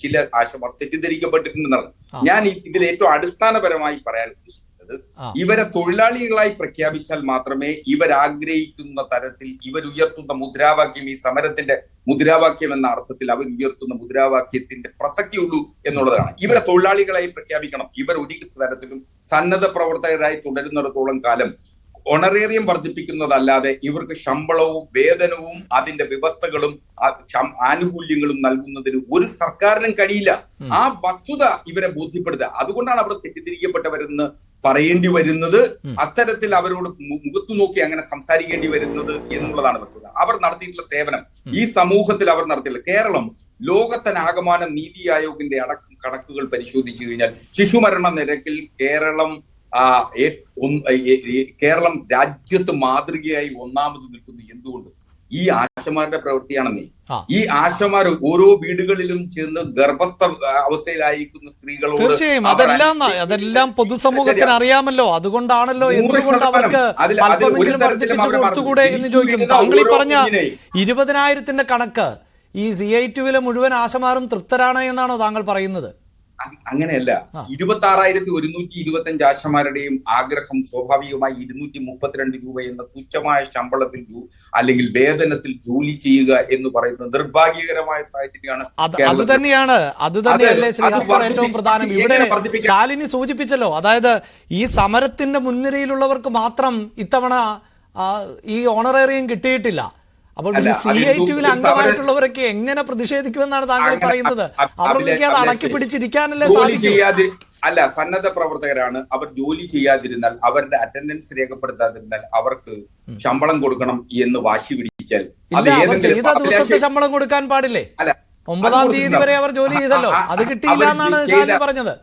ചില ആശമാർ തെറ്റിദ്ധരിക്കപ്പെട്ടിട്ടുണ്ടെന്നാണ് ഞാൻ ഇതിൽ ഏറ്റവും അടിസ്ഥാനപരമായി പറയാൻ ഉദ്ദേശിക്കുന്നത്. ഇവരെ തൊഴിലാളികളായി പ്രഖ്യാപിച്ചാൽ മാത്രമേ ഇവരാഗ്രഹിക്കുന്ന തരത്തിൽ ഇവരുയർത്തുന്ന മുദ്രാവാക്യം, ഈ സമരത്തിന്റെ മുദ്രാവാക്യം എന്ന അർത്ഥത്തിൽ അവർ ഉയർത്തുന്ന മുദ്രാവാക്യത്തിന്റെ പ്രസക്തിയുള്ളൂ എന്നുള്ളതാണ്. ഇവരെ തൊഴിലാളികളായി പ്രഖ്യാപിക്കണം. ഇവർ ഒരു തരത്തിലും സന്നദ്ധ പ്രവർത്തകരായി തുടരുന്നിടത്തോളം കാലം ഓണറേറിയം വർദ്ധിപ്പിക്കുന്നതല്ലാതെ ഇവർക്ക് ശമ്പളവും വേതനവും അതിന്റെ വ്യവസ്ഥകളും ആനുകൂല്യങ്ങളും നൽകുന്നതിന് ഒരു സർക്കാരിനും കഴിയില്ല. ആ വസ്തുത ഇവരെ ബോധ്യപ്പെടുത്തുക. അതുകൊണ്ടാണ് അവർ തെറ്റിദ്ധരിക്കപ്പെട്ടവരെന്ന് പറയേണ്ടി വരുന്നത്, അത്തരത്തിൽ അവരോട് മുഖത്തു നോക്കി അങ്ങനെ സംസാരിക്കേണ്ടി വരുന്നത് എന്നുള്ളതാണ് വസ്തുത. അവർ നടത്തിയിട്ടുള്ള സേവനം ഈ സമൂഹത്തിൽ അവർ നടത്തിയിട്ടുള്ള കേരളം ലോകത്തിനാകമാനം നീതി ആയോഗിന്റെ കണക്കുകൾ പരിശോധിച്ചു കഴിഞ്ഞാൽ ശിശുമരണ നിരക്കിൽ കേരളം രാജ്യത്ത് മാതൃകയായി ഒന്നാമത് നിൽക്കുന്നു. എന്തുകൊണ്ട്? ഈ ആശമാരുടെ പ്രവൃത്തിയാണെന്നേ. ഈ ആശമാർ ഓരോ വീടുകളിലും ചെന്ന് ഗർഭസ്ഥ അവസ്ഥയിലായിരിക്കുന്ന സ്ത്രീകളോട്, തീർച്ചയായും അതെല്ലാം പൊതുസമൂഹത്തിന് അറിയാമല്ലോ. അതുകൊണ്ടാണല്ലോ എന്തുകൊണ്ട് അവർക്ക് അല്പമെങ്കിലും വർദ്ധിപ്പിച്ചു കൊടുത്തുകൂടെ എന്ന് ചോദിക്കുന്നു. താങ്കൾ ഈ പറഞ്ഞ 20,000-ന്റെ കണക്ക് ഈ CATU-വിലെ മുഴുവൻ ആശമാരും തൃപ്തരാണ് എന്നാണോ താങ്കൾ പറയുന്നത്? അങ്ങനെയല്ല. 26,125 ആശമാരുടെയും ആഗ്രഹം സ്വാഭാവികമായി 232 രൂപ എന്ന തുച്ഛമായ ശമ്പളത്തിൽ അല്ലെങ്കിൽ വേതനത്തിൽ ജോലി ചെയ്യുക എന്ന് പറയുന്നത് നിർഭാഗ്യകരമായ സാഹചര്യമാണ്. അത് തന്നെയല്ലേ ശ്രീ ഭാസ്കർ ഏറ്റവും പ്രധാനം. ഇവിടെ ശാലിനി സൂചിപ്പിച്ചല്ലോ, അതായത് ഈ സമരത്തിന്റെ മുൻനിരയിലുള്ളവർക്ക് മാത്രം ഇത്തവണ ഈ ഓണറേറിയം കിട്ടിയിട്ടില്ല. അപ്പോൾ ഈ CITUവിൽ അംഗമായിട്ടുള്ളവരൊക്കെ എങ്ങനെ പ്രതിഷേധിക്കുമെന്നാണ് താങ്കൾ പറയുന്നത്? അവർക്ക് അത് അടക്കി പിടിച്ചിരിക്കാനല്ലേ സാധിക്കും? അല്ല, സന്നദ്ധ പ്രവർത്തകരാണ്. അവർ ജോലി ചെയ്യാതിരുന്നാൽ, അവരുടെ അറ്റൻഡൻസ് രേഖപ്പെടുത്താതിരുന്നാൽ അവർക്ക് ശമ്പളം കൊടുക്കണം എന്ന് വാശി പിടിച്ചാൽ ചെയ്ത ദിവസത്തെ ശമ്പളം കൊടുക്കാൻ പാടില്ലേ? 9-ാം തീയതി വരെ അവർ ജോലി ചെയ്തല്ലോ, അത് കിട്ടിയില്ല എന്നാണ് ശാലിനി പറഞ്ഞത്.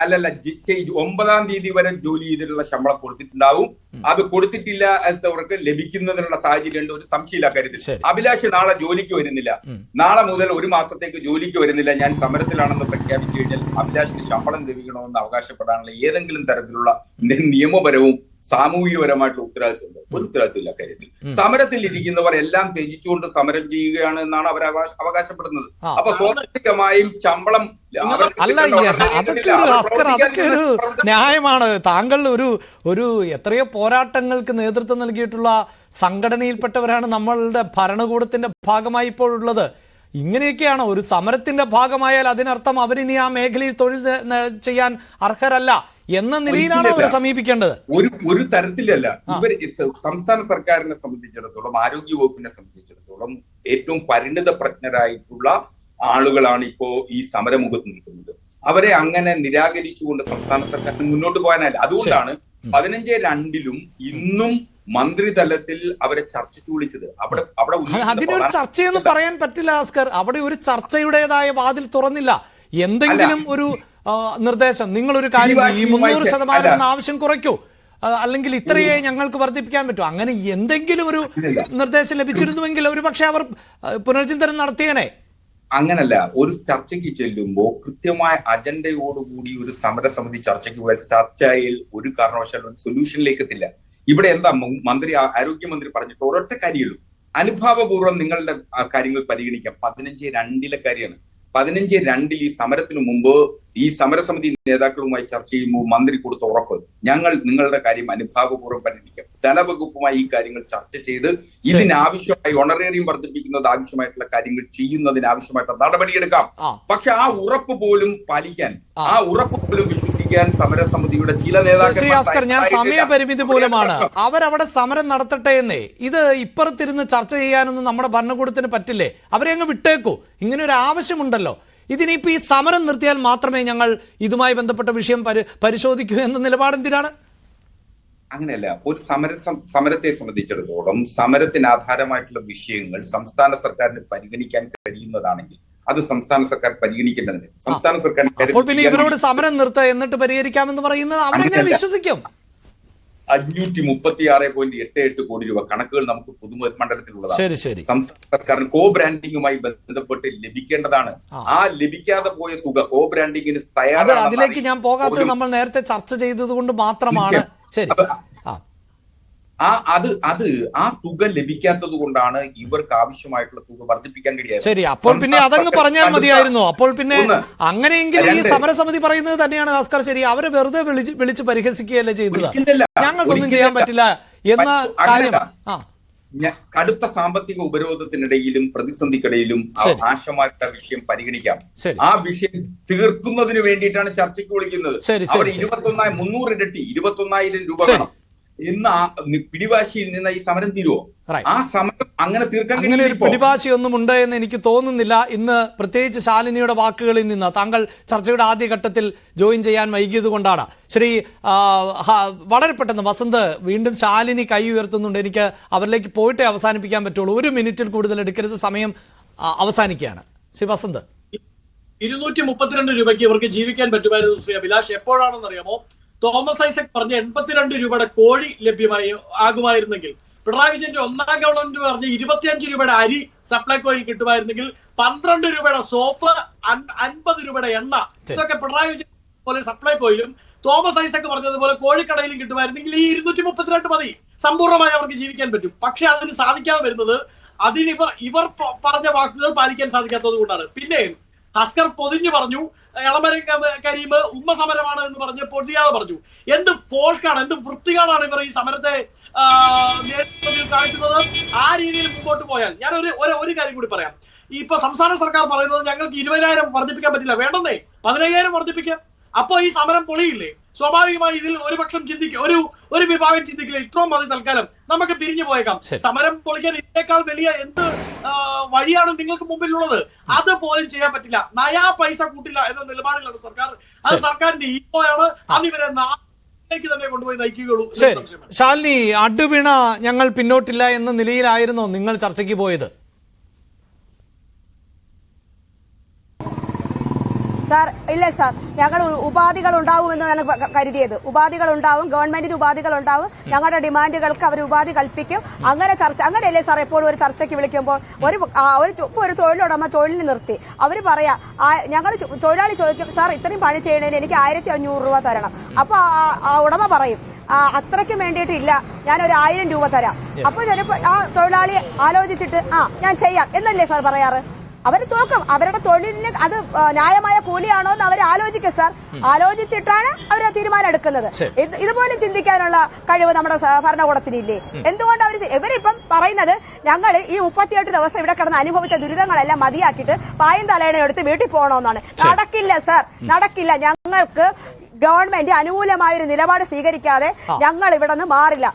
അല്ലല്ല, 9-ാം തീയതി വരെ ജോലി ചെയ്തിട്ടുള്ള ശമ്പളം കൊടുത്തിട്ടുണ്ടാവും. അത് കൊടുത്തിട്ടില്ലാത്തവർക്ക് ലഭിക്കുന്നതിനുള്ള സാഹചര്യം ഉണ്ട്. ഒരു സംശയമില്ല കാര്യത്തിൽ. അഭിലാഷ് നാളെ ജോലിക്ക് വരുന്നില്ല, നാളെ മുതൽ ഒരു മാസത്തേക്ക് ജോലിക്ക് വരുന്നില്ല, ഞാൻ സമരത്തിലാണെന്ന് പ്രഖ്യാപിച്ചു കഴിഞ്ഞാൽ അഭിലാഷിന് ശമ്പളം ലഭിക്കണമെന്ന് അവകാശപ്പെടാനുള്ള ഏതെങ്കിലും തരത്തിലുള്ള നിയമപരവും സാമൂഹികപരമായിട്ടുള്ള ഉത്തരവാദിത്വമുണ്ട്? ഒരു ഉത്തരവാദിത്വമില്ല കാര്യത്തിൽ. സമരത്തിൽ ഇരിക്കുന്നവർ എല്ലാം ത്യജിച്ചുകൊണ്ട് സമരം ചെയ്യുകയാണ് എന്നാണ് അവർ അവകാശപ്പെടുന്നത്. അപ്പൊ സ്വാഭാവികമായും ശമ്പളം അതൊക്കെ ഒരു ന്യായമാണ്. താങ്കൾ ഒരു എത്രയോ പോരാട്ടങ്ങൾക്ക് നേതൃത്വം നൽകിയിട്ടുള്ള സംഘടനയിൽപ്പെട്ടവരാണ് നമ്മളുടെ ഭരണകൂടത്തിന്റെ ഭാഗമായി ഇപ്പോഴുള്ളത്. ഇങ്ങനെയൊക്കെയാണ് ഒരു സമരത്തിന്റെ ഭാഗമായാൽ അതിനർത്ഥം അവരിനി ആ മേഖലയിൽ തൊഴിൽ ചെയ്യാൻ അർഹരല്ല എന്ന നിലയിലാണ് അവരെ സമീപിക്കേണ്ടത്. ഒരു തരത്തിലല്ല. ഇവർ സംസ്ഥാന സർക്കാരിനെ സംബന്ധിച്ചിടത്തോളം, ആരോഗ്യവകുപ്പിനെ സംബന്ധിച്ചിടത്തോളം ഏറ്റവും പരിണിത പ്രജ്ഞരായിട്ടുള്ള ആളുകളാണ് ഇപ്പോ ഈ സമരമുഖത്ത് നിൽക്കുന്നത്. അവരെ അങ്ങനെ നിരാകരിച്ചുകൊണ്ട് സംസ്ഥാന സർക്കാരിന് മുന്നോട്ട് പോകാനായില്ല. അതുകൊണ്ടാണ് 15-2 ഇന്നും മന്ത്രിതലത്തിൽ അവരെ ചർച്ചയ്ക്ക് വിളിച്ചത്. അവിടെ അതിനൊരു ചർച്ചയെന്ന് പറയാൻ പറ്റില്ല ഭാസ്കർ. അവിടെ ഒരു ചർച്ചയുടേതായ വാതിൽ തുറന്നില്ല. എന്തെങ്കിലും ഒരു നിർദ്ദേശം, നിങ്ങളൊരു കാര്യം ഈ 300% ആവശ്യം കുറയ്ക്കൂ, അല്ലെങ്കിൽ ഇത്രയേ ഞങ്ങൾക്ക് വർദ്ധിപ്പിക്കാൻ പറ്റൂ, അങ്ങനെ എന്തെങ്കിലും ഒരു നിർദ്ദേശം ലഭിച്ചിരുന്നുവെങ്കിൽ ഒരു പക്ഷെ അവർ പുനർചിന്തനം നടത്തിയേനെ. അങ്ങനല്ല. ഒരു ചർച്ചയ്ക്ക് ചെല്ലുമ്പോൾ കൃത്യമായ അജണ്ടയോടുകൂടി ഒരു സമരസമിതി ചർച്ചയ്ക്ക് പോയാൽ ചർച്ചയിൽ ഒരു കാരണവശാലും സൊല്യൂഷനിലേക്ക് എത്തില്ല. ഇവിടെ എന്താ ആരോഗ്യമന്ത്രി പറഞ്ഞിട്ട് ഒരൊറ്റ കാര്യമുള്ളൂ, അനുഭാവപൂർവ്വം നിങ്ങളുടെ കാര്യങ്ങൾ പരിഗണിക്കാം. 15-2 കാര്യമാണ്. 15-2 ഈ സമരത്തിനു മുമ്പ് ഈ സമരസമിതി നേതാക്കളുമായി ചർച്ച ചെയ്യുമ്പോൾ മന്ത്രി കൊടുത്ത ഉറപ്പ്, ഞങ്ങൾ നിങ്ങളുടെ കാര്യം അനുഭാവപൂർവ്വം പരിഗണിക്കാം, ധനവകുപ്പുമായി ഈ കാര്യങ്ങൾ ചർച്ച ചെയ്ത് ഇതിനാവശ്യമായി ഓണറേറിയം വർദ്ധിപ്പിക്കുന്നത് ആവശ്യമായിട്ടുള്ള കാര്യങ്ങൾ ചെയ്യുന്നതിനാവശ്യമായിട്ടുള്ള നടപടിയെടുക്കാം. പക്ഷെ ആ ഉറപ്പ് പോലും പാലിക്കാൻ, ആ ഉറപ്പ് പോലും വിശ്വസിക്കാൻ സമരസമിതിയുടെ ചില നേതാക്കൾ, ഞാൻ സമയപരിമിതി മൂലമാണ് അവരവിടെ സമരം നടത്തട്ടെ എന്നേ, ഇത് ഇപ്പുറത്തിരുന്ന് ചർച്ച ചെയ്യാനൊന്നും നമ്മുടെ ഭരണകൂടത്തിന് പറ്റില്ലേ? അവരെ അങ്ങ് വിട്ടേക്കൂ. ഇങ്ങനെ ഒരു ആവശ്യമുണ്ടല്ലോ. ഇതിനിപ്പോ ഈ സമരം നിർത്തിയാൽ മാത്രമേ ഞങ്ങൾ ഇതുമായി ബന്ധപ്പെട്ട വിഷയം പരിശോധിക്കൂ എന്ന നിലപാടെന്തിനാണ്? അങ്ങനെയല്ല. ഒരു സമരത്തെ സംബന്ധിച്ചിടത്തോളം സമരത്തിന് ആധാരമായിട്ടുള്ള വിഷയങ്ങൾ സംസ്ഥാന സർക്കാരിന് പരിഗണിക്കാൻ കഴിയുന്നതാണെങ്കിൽ അത് സംസ്ഥാന സർക്കാർ പരിഗണിക്കേണ്ടതിന് സംസ്ഥാന സർക്കാർ. അപ്പോൾ പിന്നെ ഇവരോട് സമരം നിർത്തുക എന്നിട്ട് പരിഹരിക്കാമെന്ന് പറയുന്നത് അവരെങ്ങനെ വിശ്വസിക്കും? 536.88 കോടി രൂപ കണക്കുകൾ നമുക്ക് പൊതുമണ്ഡലത്തിലുള്ളതാണ്. സംസ്ഥാന സർക്കാരിന് കോ ബ്രാൻഡിങ്ങുമായി ബന്ധപ്പെട്ട് ലഭിക്കേണ്ടതാണ്. ആ ലഭിക്കാതെ പോയ തുക കോ ബ്രാൻഡിങ്ങിന് തയ്യാറാണ്. അതിലേക്ക് ഞാൻ പോകാത്തത് നമ്മൾ നേരത്തെ ചർച്ച ചെയ്തത് കൊണ്ട് മാത്രമാണ്. ശരി, ആ തുക ലഭിക്കാത്തത് കൊണ്ടാണ് ഇവർക്ക് ആവശ്യമായിട്ടുള്ള തുക വർദ്ധിപ്പിക്കാൻ കഴിയാതെ. ശരി, അപ്പോൾ പിന്നെ അതങ്ങ് പറഞ്ഞാൽ മതിയായിരുന്നു. അപ്പോൾ പിന്നെ അങ്ങനെയെങ്കിൽ ഈ സമരസമിതി പറയുന്നത് തന്നെയാണ് ഭാസ്കർ ശരി, അവരെ വെറുതെ വിളിച്ച് പരിഹസിക്കുകയല്ലേ ചെയ്തത്, ഞങ്ങൾക്കൊന്നും ചെയ്യാൻ പറ്റില്ല എന്ന കാര്യം. കടുത്ത സാമ്പത്തിക ഉപരോധത്തിനിടയിലും പ്രതിസന്ധിക്കിടയിലും ആശമാരുടെ വിഷയം പരിഗണിക്കാം. ആ വിഷയം തീർക്കുന്നതിന് വേണ്ടിയിട്ടാണ് ചർച്ചയ്ക്ക് വിളിക്കുന്നത്. അവർ 300 ഇരട്ടി 21,000 രൂപ വേണം. ഇന്ന് പിടിവാശിയിൽ നിന്ന് ഈ സമരം തീരുവോ? ആ സമരം അങ്ങനെ തീർക്കാൻ അങ്ങനെ ഒരു പിടിവാശിയൊന്നും ഉണ്ട് എന്ന് എനിക്ക് തോന്നുന്നില്ല. ഇന്ന് പ്രത്യേകിച്ച് ശാലിനിയുടെ വാക്കുകളിൽ നിന്ന് താങ്കൾ ചർച്ചയുടെ ആദ്യഘട്ടത്തിൽ ജോയിൻ ചെയ്യാൻ വൈകിയത് കൊണ്ടാണ്. ശ്രീ വളരെ പെട്ടെന്ന് വസന്ത്, വീണ്ടും ശാലിനി കൈ ഉയർത്തുന്നുണ്ട്. എനിക്ക് അവരിലേക്ക് പോയിട്ടേ അവസാനിപ്പിക്കാൻ പറ്റുള്ളൂ. 1 മിനിറ്റിൽ കൂടുതൽ എടുക്കരുത്, സമയം അവസാനിക്കുകയാണ്. ശ്രീ വസന്ത്, 232 രൂപയ്ക്ക് ഇവർക്ക് ജീവിക്കാൻ പറ്റുമായിരുന്നു ശ്രീ അഭിലാഷ്. എപ്പോഴാണെന്നറിയാമോ? തോമസ് ഐസക് പറഞ്ഞ 82 രൂപയുടെ കോഴി ലഭ്യമായി ആകുമായിരുന്നെങ്കിൽ, പിണറായി വിജയന്റെ 1ാം ഗവൺമെന്റ് പറഞ്ഞ 25 രൂപയുടെ അരി സപ്ലൈകോയിൽ കിട്ടുമായിരുന്നെങ്കിൽ, 12 രൂപയുടെ സോപ്പ്, 50 രൂപയുടെ എണ്ണ, ഇതൊക്കെ പിണറായി വിജയൻ പോലെ സപ്ലൈകോയിലും തോമസ് ഐസക് പറഞ്ഞതുപോലെ കോഴിക്കടയിലും കിട്ടുമായിരുന്നെങ്കിൽ ഈ 232 മതി, സമ്പൂർണ്ണമായി അവർക്ക് ജീവിക്കാൻ പറ്റും. പക്ഷെ അതിന് സാധിക്കാതെ വരുന്നത് ഇവർ പറഞ്ഞ വാക്കുകൾ പാലിക്കാൻ സാധിക്കാത്തത് കൊണ്ടാണ്. പിന്നെ അസ്കർ പൊതിഞ്ഞു പറഞ്ഞു, എളമരം കരീം ഉമ്മ സമരമാണ് എന്ന് പറഞ്ഞ് പൊതിയാതെ പറഞ്ഞു. എന്ത് ഫോഴ്സാണ്, എന്ത് വൃത്തികേടാണ് ഇവർ ഈ സമരത്തെ നേതൃത്വത്തിൽ കാണിക്കുന്നത്. ആ രീതിയിൽ മുമ്പോട്ട് പോയാൽ ഞാൻ ഒരു കാര്യം കൂടി പറയാം. ഇപ്പൊ സംസ്ഥാന സർക്കാർ പറയുന്നത് ഞങ്ങൾക്ക് 20,000 വർദ്ധിപ്പിക്കാൻ പറ്റില്ല, വേണ്ടെന്നേ 15,000 വർദ്ധിപ്പിക്കാം. അപ്പൊ ഈ സമരം പൊളിയില്ലേ? സ്വാഭാവികമായി ഇതിൽ ഒരുപക്ഷം ചിന്തിക്കുക, ഒരു വിഭാഗം ചിന്തിക്കില്ല, ഇത്രയും മതി തൽക്കാലം, നമുക്ക് പിരിഞ്ഞു പോയേക്കാം. സമരം പൊളിക്കാൻ ഇതിനേക്കാൾ വലിയ എന്ത് വഴിയാണ് നിങ്ങൾക്ക് മുമ്പിലുള്ളത്? അത് പോലും ചെയ്യാൻ പറ്റില്ല. നയാ പൈസ കൂട്ടില്ല എന്ന നിലപാടിലാണ് സർക്കാർ. അത് സർക്കാരിന്റെ ഈഗോയാണ്. അതിവരെ തന്നെ കൊണ്ടുപോയി നയിക്കുകയുള്ളൂ. ശാലിനി, അടുവീണ ഞങ്ങൾ പിന്നോട്ടില്ല എന്ന നിലയിലായിരുന്നോ നിങ്ങൾ ചർച്ചയ്ക്ക് പോയത്? സാർ ഇല്ല സാർ, ഞങ്ങൾ ഉപാധികൾ ഉണ്ടാവുമെന്നാണ് കരുതിയത്. ഉപാധികൾ ഉണ്ടാവും, ഗവൺമെന്റിന് ഉപാധികൾ ഉണ്ടാവും, ഞങ്ങളുടെ ഡിമാൻഡുകൾക്ക് അവർ ഉപാധി കൽപ്പിക്കും. അങ്ങനെയല്ലേ സാർ എപ്പോഴും ഒരു ചർച്ചയ്ക്ക് വിളിക്കുമ്പോൾ ഒരു തൊഴിലുടമ തൊഴിലിന് നിർത്തി അവർ പറയാ, ഞങ്ങൾ തൊഴിലാളി ചോദിക്കും, സാർ ഇത്രയും പണി ചെയ്യണേന് എനിക്ക് 1,500 രൂപ തരണം. അപ്പൊ ആ ഉടമ പറയും, അത്രയ്ക്ക് വേണ്ടിയിട്ടില്ല, ഞാനൊരു 1000 രൂപ തരാം. അപ്പൊ ചിലപ്പോൾ ആ തൊഴിലാളി ആലോചിച്ചിട്ട് ഞാൻ ചെയ്യാം എന്നല്ലേ സാർ പറയാറ്? അവർ തോക്കും, അവരുടെ തൊഴിലിന് അത് ന്യായമായ കൂലിയാണോ എന്ന് അവർ ആലോചിക്കും സാർ. ആലോചിച്ചിട്ടാണ് അവർ തീരുമാനം എടുക്കുന്നത്. ഇതുപോലെ ചിന്തിക്കാനുള്ള കഴിവ് നമ്മുടെ ഭരണകൂടത്തിനില്ലേ? എന്തുകൊണ്ട് ഇവരിപ്പം പറയുന്നത് ഞങ്ങൾ ഈ 38 ദിവസം ഇവിടെ കിടന്ന് അനുഭവിച്ച ദുരിതങ്ങളെല്ലാം മതിയാക്കിയിട്ട് പായും തലേണ എടുത്ത് വീട്ടിൽ പോകണമെന്നാണ്. നടക്കില്ല സാർ, നടക്കില്ല. ഞങ്ങൾക്ക് ഗവൺമെന്റ് അനുകൂലമായ ഒരു നിലപാട് സ്വീകരിക്കാതെ ഞങ്ങൾ ഇവിടെ നിന്ന് മാറില്ല.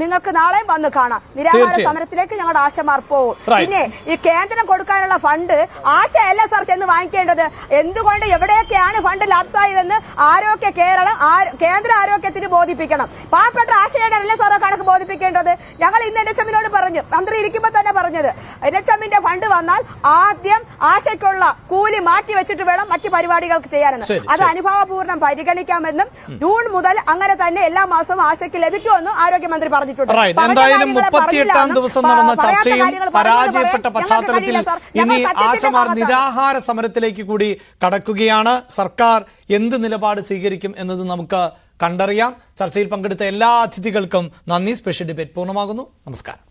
നിങ്ങൾക്ക് നാളെയും വന്ന് കാണാം. നിരാഹാര സമരത്തിലേക്ക് ഞങ്ങളുടെ ആശമാർ പോകും. പിന്നെ ഈ കേന്ദ്രം കൊടുക്കാനുള്ള ഫണ്ട് ആശയല്ല സാർ ചെന്ന് വാങ്ങിക്കേണ്ടത്. എന്തുകൊണ്ട് എവിടെയൊക്കെയാണ് ഫണ്ട് ലാപ്സായതെന്ന് കേന്ദ്ര ആരോഗ്യത്തിന് ബോധിപ്പിക്കണം. പാവപ്പെട്ട ആശയല്ലേ സാറോ കണക്ക് ബോധിപ്പിക്കേണ്ടത്? ഞങ്ങൾ ഇന്ന് NHM-നോട് പറഞ്ഞു, മന്ത്രി ഇരിക്കുമ്പോൾ തന്നെ പറഞ്ഞത്, NHM-ന്റെ ഫണ്ട് വന്നാൽ ആദ്യം ആശയ്ക്കുള്ള കൂലി മാറ്റി വെച്ചിട്ട് വേണം മറ്റു പരിപാടികൾക്ക് ചെയ്യാനെന്ന്. അത് അനുഭാവപൂർണ്ണം പരിഗണിക്കാമെന്നും ജൂൺ മുതൽ അങ്ങനെ തന്നെ എല്ലാ മാസവും ആശയ്ക്ക് ലഭിക്കുമെന്നും ആരോഗ്യമന്ത്രി പറഞ്ഞിട്ടുണ്ട്. എന്തായാലും 38-ാം ദിവസം നടന്ന ചർച്ചയും പരാജയപ്പെട്ട പശ്ചാത്തലത്തിൽ ഇനി ആശമാർ നിരാഹാര സമരത്തിലേക്ക് കൂടി കടക്കുകയാണ്. സർക്കാർ എന്ത് നിലപാട് സ്വീകരിക്കും എന്നത് നമുക്ക് കണ്ടറിയാം. ചർച്ചയിൽ പങ്കെടുത്ത എല്ലാ അതിഥികൾക്കും നന്ദി. സ്പെഷ്യൽ ഡിബേറ്റ് പൂർണ്ണമാകുന്നു. നമസ്കാരം.